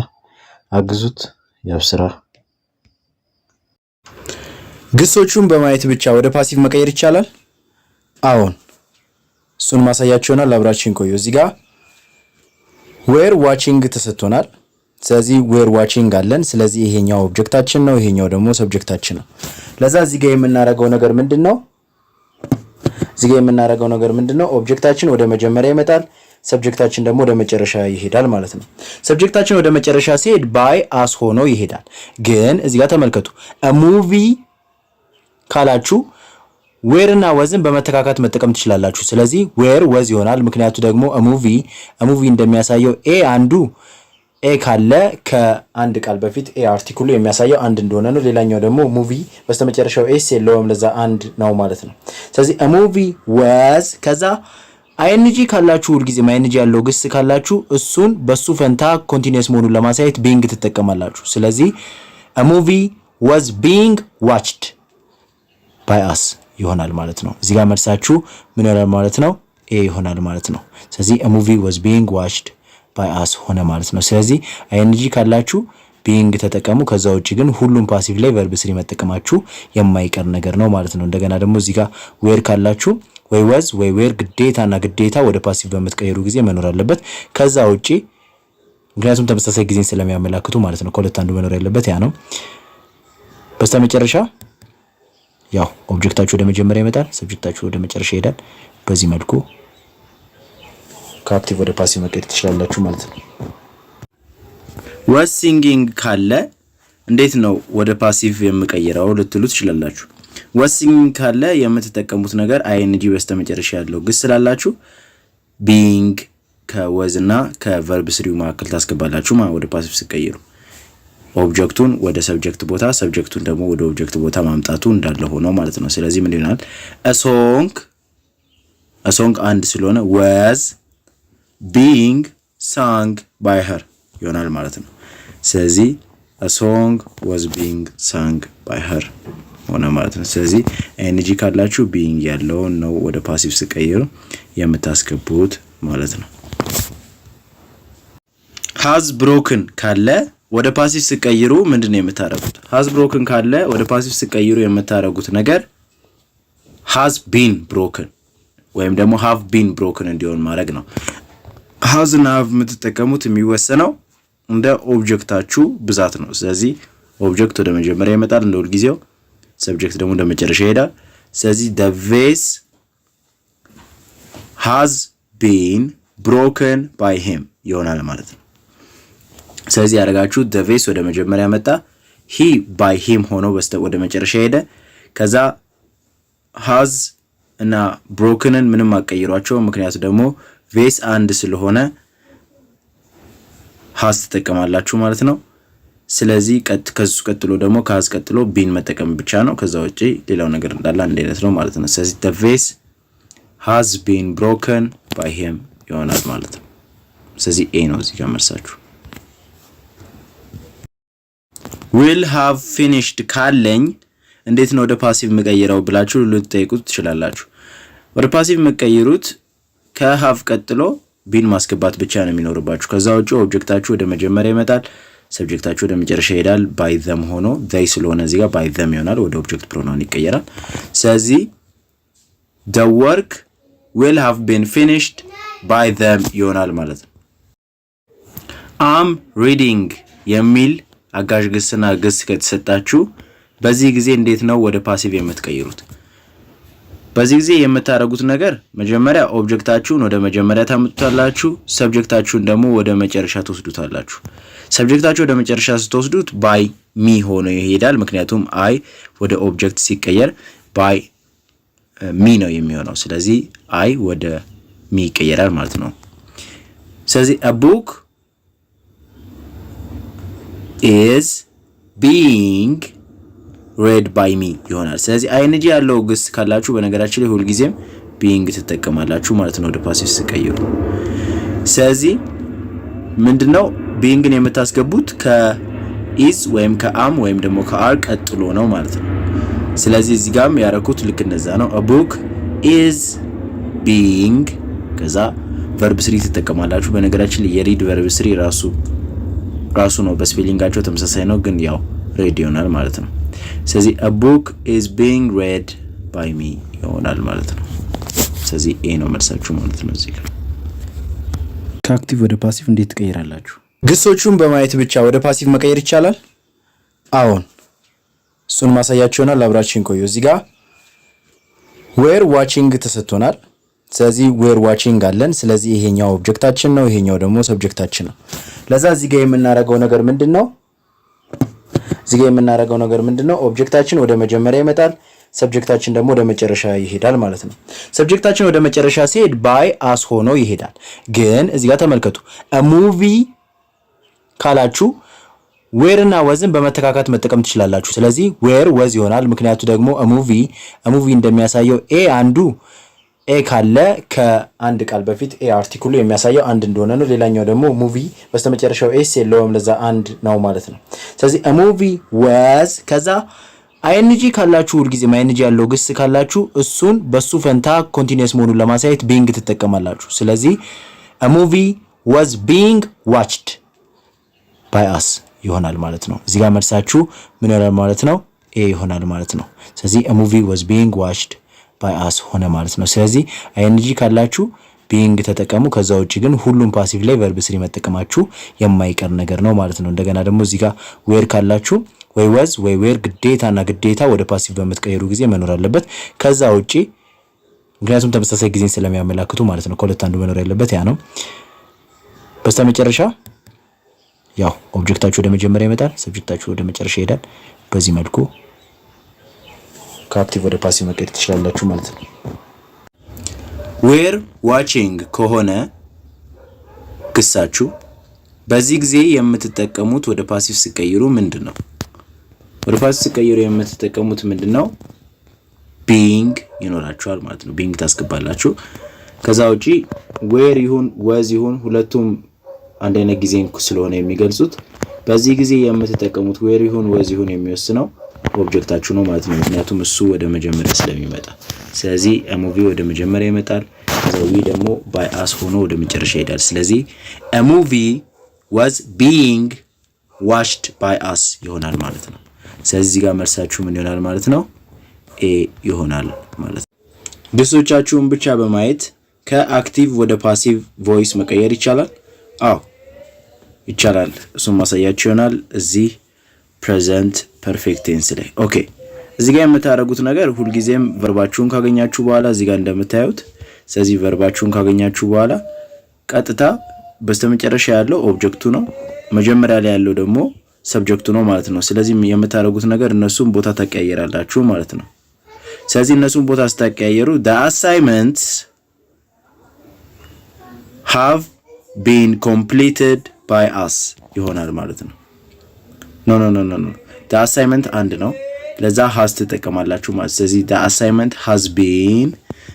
አግዙት። የአብስራ ግሶቹን በማየት ብቻ ወደ ፓሲቭ መቀየር ይቻላል? አዎን፣ እሱን ማሳያችሁ ይሆናል። አብራችን ቆዩ። እዚህ ጋር ዌር ዋቺንግ ተሰጥቶናል። ስለዚህ ዌር ዋቺንግ አለን። ስለዚህ ይሄኛው ኦብጀክታችን ነው፣ ይሄኛው ደግሞ ሰብጀክታችን ነው። ለዛ እዚህ ጋር የምናደርገው ነገር ምንድነው? ኦብጀክታችን ወደ መጀመሪያ ይመጣል፣ ሰብጀክታችን ደግሞ ወደ መጨረሻ ይሄዳል ማለት ነው። ሰብጀክታችን ወደ መጨረሻ ሲሄድ ባይ አስ ሆኖ ይሄዳል። ግን እዚህ ጋር ተመልከቱ። ሙቪ ካላችሁ ዌር እና ወዝን በመተካካት መጠቀም ትችላላችሁ። ስለዚህ ዌር ወዝ ይሆናል። ምክንያቱ ደግሞ ሙቪ እንደሚያሳየው አንዱ ኤ ካለ ከአንድ ቃል በፊት ኤ አርቲክሉ የሚያሳየው አንድ እንደሆነ ነው። ሌላኛው ደግሞ ሙቪ በስተመጨረሻው ኤስ የለውም፣ ለዛ አንድ ነው ማለት ነው። ስለዚህ ሙቪ ወዝ ከዛ አይኤንጂ ካላችሁ ሁልጊዜ አይኤንጂ ያለው ግስ ካላችሁ እሱን በሱ ፈንታ ኮንቲኒየስ መሆኑን ለማሳየት ቢንግ ትጠቀማላችሁ። ስለዚህ ሙቪ ወዝ ቢንግ ዋችድ ባይ አስ ይሆናል ማለት ነው። እዚህ ጋር መልሳችሁ ምን ይሆናል ማለት ነው? ኤ ይሆናል ማለት ነው። ስለዚህ ሙቪ ወዝ ቢንግ ዋችድ ባይ አስ ሆነ ማለት ነው። ስለዚህ አይኤንጂ ካላችሁ ቢንግ ተጠቀሙ። ከዛ ውጪ ግን ሁሉም ፓሲቭ ላይ ቨርብ ስሪ መጠቀማችሁ የማይቀር ነገር ነው ማለት ነው። እንደገና ደግሞ እዚህ ጋር ዌር ካላችሁ ወይ ወዝ ወይ ዌር ግዴታና ግዴታ ወደ ፓሲቭ በምትቀይሩ ጊዜ መኖር አለበት። ከዛ ውጪ ምክንያቱም ተመሳሳይ ጊዜን ስለሚያመላክቱ ማለት ነው። ከሁለት አንዱ መኖር ያለበት ያ ነው። በስተመጨረሻ ያው ኦብጀክታችሁ ወደ መጀመሪያ ይመጣል፣ ሰብጀክታችሁ ወደ መጨረሻ ይሄዳል። በዚህ መልኩ ከአክቲቭ ወደ ፓሲቭ መቀየር ትችላላችሁ ማለት ነው። was singing ካለ እንዴት ነው ወደ ፓሲቭ የምቀይረው ልትሉ ትችላላችሁ። was singing ካለ የምትጠቀሙት ነገር ing በስተመጨረሻ ያለው ግስ ስላላችሁ being ከወዝ እና ከቨርብ ስሪው መካከል ታስገባላችሁ ወደ ፓሲቭ ሲቀይሩ ኦብጀክቱን ወደ ሰብጀክት ቦታ ሰብጀክቱን ደግሞ ወደ ኦብጀክት ቦታ ማምጣቱ እንዳለ ሆኖ ማለት ነው። ስለዚህ ምን ይሆናል? a song አንድ ስለሆነ was being sung by her ይሆናል ማለት ነው። ስለዚህ a song was being sung by her ሆነ ማለት ነው። ስለዚህ ኤንጂ ካላችሁ being ያለውን ነው ወደ ፓሲቭ ሲቀይሩ የምታስገቡት ማለት ነው። has broken ካለ ወደ ፓሲቭ ሲቀይሩ ምንድነው የምታረጉት? has broken ካለ ወደ ፓሲቭ ሲቀይሩ የምታረጉት ነገር has been broken ወይም ደግሞ have been broken እንዲሆን ማድረግ ነው። has እና have የምትጠቀሙት የሚወሰነው እንደ ኦብጀክታችሁ ብዛት ነው። ስለዚህ ኦብጀክት ወደ መጀመሪያ ይመጣል እንደ ሁል ጊዜው፣ ሰብጀክት ደግሞ ወደ መጨረሻ ይሄዳል። ስለዚህ the vase has been broken by him ይሆናል ማለት ነው። ስለዚህ ያደረጋችሁ the vase ወደ መጀመሪያ መጣ፣ he by him ሆኖ ወደ መጨረሻ ሄደ። ከዛ has እና brokenን ምንም አቀይሯቸው፣ ምክንያቱ ደግሞ vase አንድ ስለሆነ has ተጠቀማላችሁ ማለት ነው። ስለዚህ ከሱ ቀጥሎ ደግሞ ከhas ቀጥሎ been መጠቀም ብቻ ነው። ከዛ ውጪ ሌላው ነገር እንዳለ አንድ አይነት ነው ማለት ነው። ስለዚህ the vase has been broken by him ይሆናል ማለት ነው። ስለዚህ a ነው እዚህ ጋር መልሳችሁ። will have finished ካለኝ እንዴት ነው ወደ ፓሲቭ መቀየረው ብላችሁ ልትጠይቁት ትችላላችሁ። ወደ ፓሲቭ መቀየሩት ከሃቭ ቀጥሎ ቢን ማስገባት ብቻ ነው የሚኖርባችሁ። ከዛ ውጪ ኦብጀክታችሁ ወደ መጀመሪያ ይመጣል፣ ሰብጀክታችሁ ወደ መጨረሻ ይሄዳል። by them ሆኖ they ስለሆነ እዚህ ጋር by them ይሆናል፣ ወደ ኦብጀክት ፕሮናውን ይቀየራል። ስለዚህ the work will have been finished by them ይሆናል ማለት ነው። am reading የሚል አጋዥ ግስና ግስ ከተሰጣችሁ በዚህ ጊዜ እንዴት ነው ወደ ፓሲቭ የምትቀይሩት? በዚህ ጊዜ የምታረጉት ነገር መጀመሪያ ኦብጀክታችሁን ወደ መጀመሪያ ታመጡታላችሁ፣ ሰብጀክታችሁን ደግሞ ወደ መጨረሻ ተወስዱታላችሁ። ሰብጀክታችሁ ወደ መጨረሻ ስትወስዱት by me ሆኖ ይሄዳል፣ ምክንያቱም I ወደ ኦብጀክት ሲቀየር by me ነው የሚሆነው። ስለዚህ I ወደ me ይቀየራል ማለት ነው። ስለዚህ a book is being read by me ይሆናል። ስለዚህ ing ያለው ግስ ካላችሁ በነገራችን ላይ ሁሉ ጊዜም being ትጠቀማላችሁ ማለት ነው ወደ ፓሲቭ ሲቀይሩ። ስለዚህ ምንድነው beingን የምታስገቡት ከis ወይም ከam ወይም ደግሞ ከአር ቀጥሎ ነው ማለት ነው። ስለዚህ እዚህ ጋርም ያረኩት ልክ እንደዛ ነው። a book is being ከዛ verb 3 ትጠቀማላችሁ። በነገራችን ላይ የሪድ verb 3 ራሱ ነው፣ በስፔሊንጋቸው ተመሳሳይ ነው፣ ግን ያው read ይሆናል ማለት ነው። ስለዚህ a book is being read by me ይሆናል ማለት ነው። ስለዚህ a ነው መልሳችሁ ማለት ነው። እዚህ ጋር ከአክቲቭ ወደ ፓሲቭ እንዴት ትቀይራላችሁ? ግሶቹን በማየት ብቻ ወደ ፓሲቭ መቀየር ይቻላል? አዎን፣ እሱን ማሳያችሁ ይሆናል። አብራችን ቆዩ። እዚህ ጋር were watching ተሰጥቶናል። ስለዚህ were watching አለን። ስለዚህ ይሄኛው ኦብጀክታችን ነው፣ ይሄኛው ደግሞ ሰብጀክታችን ነው። ለዛ እዚህ ጋር የምናደርገው ነገር ምንድነው? ኦብጀክታችን ወደ መጀመሪያ ይመጣል፣ ሰብጀክታችን ደግሞ ወደ መጨረሻ ይሄዳል ማለት ነው። ሰብጀክታችን ወደ መጨረሻ ሲሄድ by us ሆኖ ይሄዳል። ግን እዚህ ጋር ተመልከቱ፣ a movie ካላችሁ where እና wasን በመተካካት መጠቀም ትችላላችሁ። ስለዚህ where was ይሆናል፣ ምክንያቱ ደግሞ a movie እንደሚያሳየው አንዱ ኤ ካለ ከአንድ ቃል በፊት ኤ አርቲክሉ የሚያሳየው አንድ እንደሆነ ነው። ሌላኛው ደግሞ ሙቪ በስተመጨረሻው ኤስ የለውም፣ ለዛ አንድ ነው ማለት ነው። ስለዚህ a movie was ከዛ ing ካላችሁ ሁልጊዜ ing ያለው ግስ ካላችሁ እሱን በሱ ፈንታ ኮንቲኒየስ መሆኑን ለማሳየት being ትጠቀማላችሁ። ስለዚህ a movie was being watched by us ይሆናል ማለት ነው። እዚህ ጋር መልሳችሁ ምን ይሆናል ማለት ነው? ኤ ይሆናል ማለት ነው። ስለዚህ a movie was being watched by us ሆነ ማለት ነው። ስለዚህ ing ካላችሁ being ተጠቀሙ። ከዛ ውጪ ግን ሁሉም ፓሲቭ ላይ verb 3 መጠቀማችሁ የማይቀር ነገር ነው ማለት ነው። እንደገና ደግሞ እዚህ ጋር where ካላችሁ ወይ was ወይ where ግዴታና ግዴታ ወደ ፓሲቭ በምትቀይሩ ጊዜ መኖር አለበት። ከዛ ውጪ ምክንያቱም ተመሳሳይ ጊዜን ስለሚያመላክቱ ማለት ነው። ከሁለት አንዱ መኖር ያለበት ያ ነው። በስተመጨረሻ ያው ኦብጀክታችሁ ወደ መጀመሪያ ይመጣል፣ ሰብጀክታችሁ ወደ መጨረሻ ይሄዳል። በዚህ መልኩ ከአክቲቭ ወደ ፓሲቭ መቀየር ትችላላችሁ ማለት ነው። ዌር ዋቺንግ ከሆነ ግሳችሁ በዚህ ጊዜ የምትጠቀሙት ወደ ፓሲቭ ሲቀይሩ ምንድነው? ወደ ፓሲቭ ሲቀይሩ የምትጠቀሙት ምንድነው? ቢንግ ይኖራችኋል ማለት ነው። ቢንግ ታስገባላችሁ። ከዛ ውጪ ዌር ይሁን ወዝ ይሁን ሁለቱም አንድ አይነት ጊዜን ስለሆነ የሚገልጹት በዚህ ጊዜ የምትጠቀሙት ዌር ይሁን ወዝ ይሁን የሚወስነው ኦብጀክታችሁ ነው ማለት ነው። ምክንያቱም እሱ ወደ መጀመሪያ ስለሚመጣ። ስለዚህ a movie ወደ መጀመሪያ ይመጣል። ከዛ ዊ ደግሞ by us ሆኖ ወደ መጨረሻ ይሄዳል። ስለዚህ a movie was being watched by us ይሆናል ማለት ነው። ስለዚህ እዚህ ጋር መልሳችሁ ምን ይሆናል ማለት ነው? ኤ ይሆናል ማለት ነው። ግሶቻችሁን ብቻ በማየት ከአክቲቭ ወደ ፓሲቭ ቮይስ መቀየር ይቻላል? አዎ ይቻላል። እሱም ማሳያችሁ ይሆናል እዚህ ፕሬዘንት ፐርፌክት ቴንስ ላይ። ኦኬ እዚህ ጋር የምታደርጉት ነገር ሁልጊዜም ቨርባችሁን ካገኛችሁ በኋላ እዚህ ጋር እንደምታዩት፣ ስለዚህ ቨርባችሁን ካገኛችሁ በኋላ ቀጥታ በስተመጨረሻ ያለው ኦብጀክቱ ነው፣ መጀመሪያ ላይ ያለው ደግሞ ሰብጀክቱ ነው ማለት ነው። ስለዚህ የምታደርጉት ነገር እነሱን ቦታ ታቀያየራላችሁ ማለት ነው። ስለዚህ እነሱን ቦታ ስታቀያየሩ the assignments have been completed by us ይሆናል ማለት ነው። ኖ the assignment አንድ ነው፣ ለዛ has ትጠቀማላችሁ ማለት። ስለዚህ the assignment has been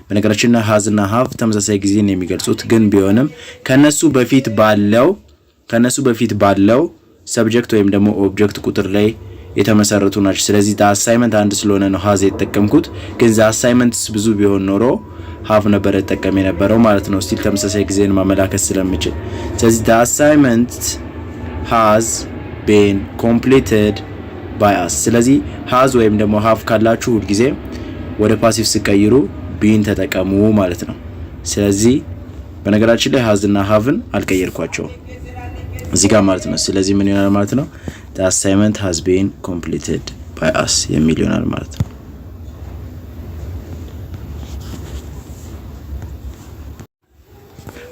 በነገራችን ላይ has እና have ተመሳሳይ ጊዜን የሚገልጹት ግን ቢሆንም ከነሱ በፊት ባለው ሰብጀክት ወይም ደግሞ ኦብጀክት ቁጥር ላይ የተመሰረቱ ናቸው። ስለዚህ the assignment አንድ ስለሆነ ነው has የተጠቀምኩት። ግን the assignments ብዙ ቢሆን ኖሮ have ነበር ተጠቀም የነበረው ማለት ነው። ስቲል ተመሳሳይ ጊዜን ማመላከት ስለምችል ስለዚህ the assignment has been completed by us። ስለዚህ has ወይም ደግሞ have ካላችሁ ሁሉ ጊዜ ወደ ፓሲቭ ሲቀይሩ been ተጠቀሙ ማለት ነው። ስለዚህ በነገራችን ላይ has እና haveን አልቀየርኳቸውም እዚህ ጋር ማለት ነው። ስለዚህ ምን ይሆናል ማለት ነው? the assignment has been completed by us የሚል ይሆናል ማለት ነው።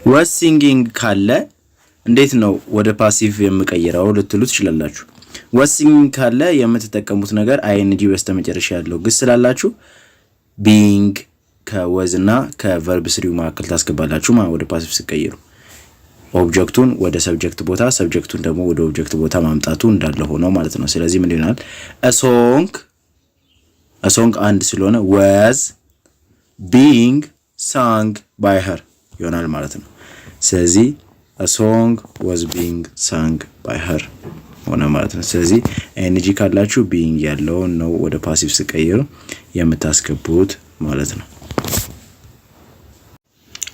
was singing ካለ እንዴት ነው ወደ ፓሲቭ የምቀይረው ልትሉ ትችላላችሁ። was singing ካለ የምትጠቀሙት ነገር ing በስተመጨረሻ ያለው ግስ ስላላችሁ being ከwas እና ከverb 3 መካከል ታስገባላችሁ ማለት ወደ ፓሲቭ ሲቀይሩ ኦብጀክቱን ወደ ሰብጀክት ቦታ ሰብጀክቱን ደግሞ ወደ ኦብጀክት ቦታ ማምጣቱ እንዳለ ሆኖ ማለት ነው። ስለዚህ ምን ይሆናል? a song አንድ ስለሆነ was being sung by her ይሆናል ማለት ነው። ስለዚህ a song was being sung by her ሆነ ማለት ነው። ስለዚህ ing ካላችሁ being ያለውን ነው ወደ ፓሲቭ ሲቀይሩ የምታስገቡት ማለት ነው።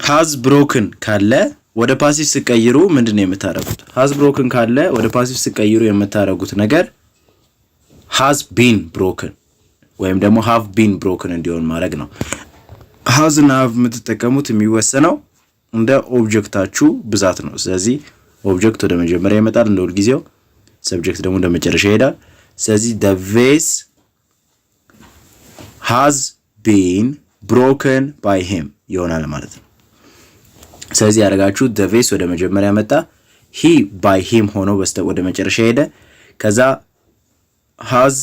has broken ካለ ወደ ፓሲቭ ሲቀይሩ ምንድነው የምታረጉት? has broken ካለ ወደ ፓሲቭ ሲቀይሩ የምታረጉት ነገር has been broken ወይም ደግሞ have been broken እንዲሆን ማድረግ ነው። has እና have የምትጠቀሙት የሚወሰነው እንደ ኦብጀክታችሁ ብዛት ነው። ስለዚህ ኦብጀክት ወደ መጀመሪያ ይመጣል እንደ ሁሉ ጊዜው፣ ሰብጀክት ደግሞ ወደ መጨረሻ ይሄዳል። ስለዚህ the vase has been broken by him ይሆናል ማለት ነው። ስለዚህ ያደርጋችሁ the vase ወደ መጀመሪያ መጣ፣ he by him ሆኖ ወደ መጨረሻ ሄደ። ከዛ has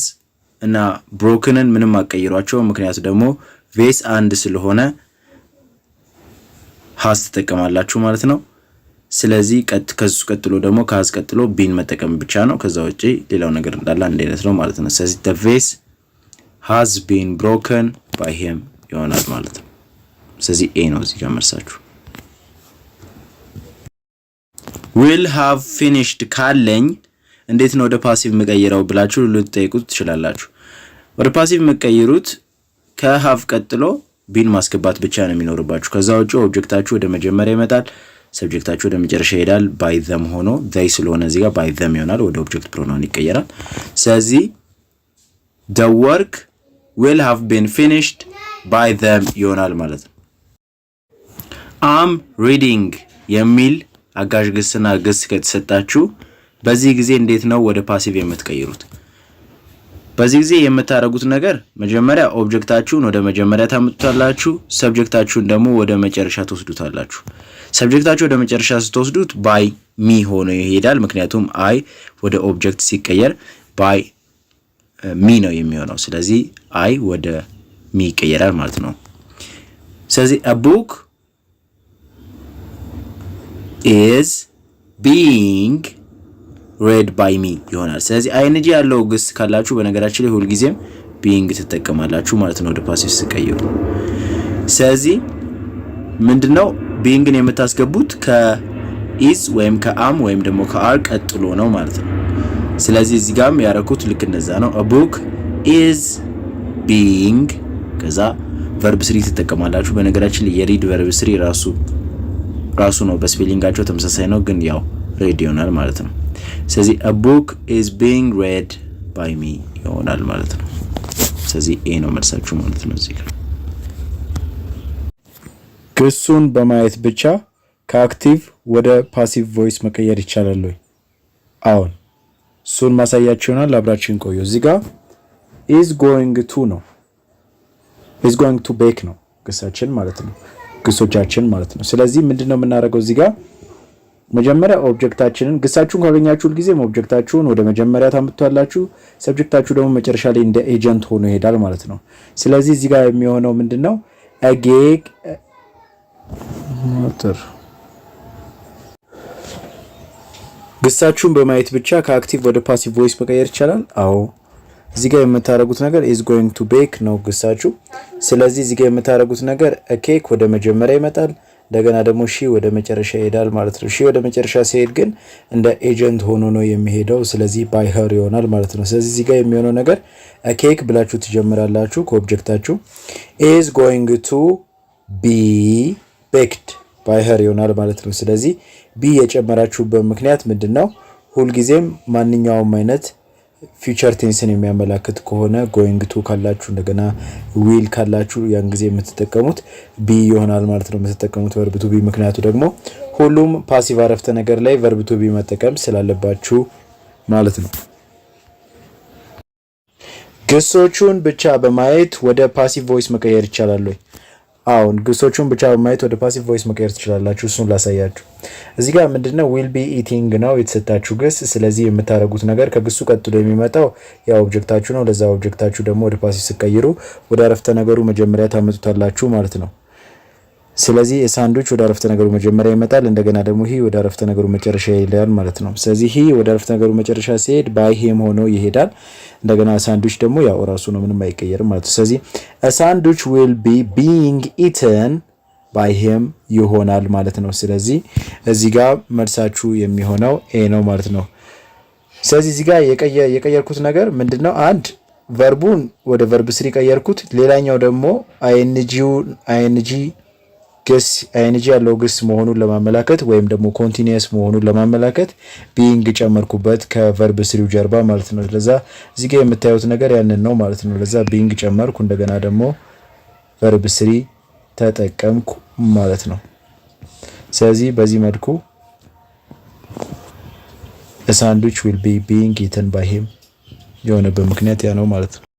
እና brokenን ምንም አቀይሯቸው፣ ምክንያቱ ደግሞ vase አንድ ስለሆነ has ተጠቀማላችሁ ማለት ነው። ስለዚህ ከሱ ቀጥሎ ደግሞ ከhas ቀጥሎ been መጠቀም ብቻ ነው። ከዛ ውጪ ሌላው ነገር እንዳለ አንድ አይነት ነው ማለት ነው። ስለዚህ the vase has been broken by him ይሆናል ማለት ነው። ስለዚህ ኤ ነው እዚህ ጋር መልሳችሁ። will have finished ካለኝ እንዴት ነው ወደ ፓሲቭ መቀየረው ብላችሁ ልትጠይቁት ትችላላችሁ። ወደ ፓሲቭ መቀየሩት ከሃቭ ቀጥሎ ቢን ማስገባት ብቻ ነው የሚኖርባችሁ። ከዛ ውጪ ኦብጀክታችሁ ወደ መጀመሪያ ይመጣል፣ ሰብጀክታችሁ ወደ መጨረሻ ይሄዳል ባይ ዘም ሆኖ they ስለሆነ እዚህ ጋር ባይ ዘም ይሆናል፣ ወደ ኦብጀክት ፕሮናውን ይቀየራል። ስለዚህ the work will have been finished by them ይሆናል ማለት ነው። am reading የሚል አጋዥ ግስና ግስ ከተሰጣችሁ በዚህ ጊዜ እንዴት ነው ወደ ፓሲቭ የምትቀይሩት? በዚህ ጊዜ የምታደርጉት ነገር መጀመሪያ ኦብጀክታችሁን ወደ መጀመሪያ ታመጡታላችሁ፣ ሰብጀክታችሁን ደግሞ ወደ መጨረሻ ትወስዱታላችሁ። ሰብጀክታችሁ ወደ መጨረሻ ስትወስዱት ባይ ሚ ሆኖ ይሄዳል፣ ምክንያቱም አይ ወደ ኦብጀክት ሲቀየር ባይ ሚ ነው የሚሆነው። ስለዚህ አይ ወደ ሚ ይቀየራል ማለት ነው። ስለዚህ a book is being read by me ይሆናል። ስለዚህ አይንጂ ያለው ግስ ካላችሁ በነገራችን ላይ ሁልጊዜም being ትጠቀማላችሁ ማለት ነው ወደ ፓሲቭ ሲቀየሩ። ስለዚህ ምንድነው beingን የምታስገቡት ከis ወይም ከam ወይም ደግሞ ከአር ቀጥሎ ነው ማለት ነው። ስለዚህ እዚህ ጋርም ያረኩት ልክ እንደዛ ነው። a book is being ከዛ verb 3 ትጠቀማላችሁ። በነገራችን ላይ የሪድ verb 3 ራሱ ነው፣ በስፔሊንጋቸው ተመሳሳይ ነው፣ ግን ያው read ይሆናል ማለት ነው። ስለዚህ a book is being read by me ይሆናል ማለት ነው። ስለዚህ ኤ ነው መልሳችሁ ማለት ነው። እዚህ ጋር ግሱን በማየት ብቻ ከአክቲቭ ወደ ፓሲቭ ቮይስ መቀየር ይቻላል ወይ? አሁን እሱን ማሳያችሁ ይሆናል። አብራችሁን ቆዩ። እዚህ ጋር is going to ነው is going to bake ነው ግሳችን ማለት ነው፣ ግሶቻችን ማለት ነው። ስለዚህ ምንድነው የምናደርገው እዚህ ጋር መጀመሪያ ኦብጀክታችንን ግሳችሁን ካገኛችሁ ሁልጊዜም ኦብጀክታችሁን ወደ መጀመሪያ ታምጡታላችሁ፣ ሰብጀክታችሁ ደግሞ መጨረሻ ላይ እንደ ኤጀንት ሆኖ ይሄዳል ማለት ነው። ስለዚህ እዚህ ጋር የሚሆነው ምንድነው ግሳችሁን በማየት ብቻ ከአክቲቭ ወደ ፓሲቭ ቮይስ መቀየር ይቻላል። አዎ እዚህ ጋር የምታደርጉት ነገር is going to bake ነው ግሳችሁ። ስለዚህ እዚህ ጋር የምታደርጉት ነገር a cake ወደ መጀመሪያ ይመጣል፣ እንደገና ደግሞ ሺ ወደ መጨረሻ ይሄዳል ማለት ነው። ሺ ወደ መጨረሻ ሲሄድ ግን እንደ ኤጀንት ሆኖ ነው የሚሄደው። ስለዚህ by her ይሆናል ማለት ነው። ስለዚህ እዚህ ጋር የሚሆነው ነገር a cake ብላችሁ ትጀምራላችሁ ከኦብጀክታችሁ is going to be baked by her ይሆናል ማለት ነው። ስለዚህ ቢ የጨመራችሁበት ምክንያት ምንድነው? ሁልጊዜም ማንኛውም አይነት ፊውቸር ቴንስን የሚያመላክት ከሆነ ጎይንግ ቱ ካላችሁ እንደገና ዊል ካላችሁ ያን ጊዜ የምትጠቀሙት ቢ ይሆናል ማለት ነው፣ የምትጠቀሙት ቨርብ ቱ ቢ። ምክንያቱ ደግሞ ሁሉም ፓሲቭ አረፍተ ነገር ላይ ቨርብ ቱ ቢ መጠቀም ስላለባችሁ ማለት ነው። ግሶቹን ብቻ በማየት ወደ ፓሲቭ ቮይስ መቀየር ይቻላል ወይ? አሁን ግሶቹን ብቻ በማየት ወደ ፓሲቭ ቮይስ መቀየር ትችላላችሁ። እሱን ላሳያችሁ። እዚህ ጋር ምንድነው ዊል ቢ ኢቲንግ ነው የተሰጣችሁ ግስ። ስለዚህ የምታደርጉት ነገር ከግሱ ቀጥሎ የሚመጣው ያ ኦብጀክታችሁ ነው። ለዛ ኦብጀክታችሁ ደግሞ ወደ ፓሲቭ ሲቀይሩ ወደ አረፍተ ነገሩ መጀመሪያ ታመጡታላችሁ ማለት ነው። ስለዚህ የሳንድዊች ወደ አረፍተ ነገሩ መጀመሪያ ይመጣል፣ እንደገና ደግሞ ሂ ወደ አረፍተ ነገሩ መጨረሻ ይሄዳል ማለት ነው። ስለዚህ ሂ ወደ አረፍተ ነገሩ መጨረሻ ሲሄድ ባይ ሂም ሆኖ ይሄዳል። እንደገና ሳንድዊች ደግሞ ያው ራሱ ነው፣ ምንም አይቀየርም ማለት ነው። ስለዚህ a sandwich will be being eaten by him ይሆናል ማለት ነው። ስለዚህ እዚህ ጋር መልሳችሁ የሚሆነው ኤ ነው ማለት ነው። ስለዚህ እዚህ ጋር የቀየርኩት ነገር ምንድነው? አንድ ቨርቡን ወደ ቨርብ ስሪ ቀየርኩት። ሌላኛው ደግሞ አይንጂ ግስ አይንጂ ያለው ግስ መሆኑን ለማመላከት ወይም ደግሞ ኮንቲኒየስ መሆኑን ለማመላከት ቢንግ ጨመርኩበት ከቨርብ ስሪው ጀርባ ማለት ነው። ለዛ እዚህ ጋር የምታዩት ነገር ያንን ነው ማለት ነው። ለዛ ቢንግ ጨመርኩ፣ እንደገና ደግሞ ቨርብ ስሪ ተጠቀምኩ ማለት ነው። ስለዚህ በዚህ መልኩ a sandwich will be being eaten by him የሆነበት ምክንያት ያ ነው ማለት ነው።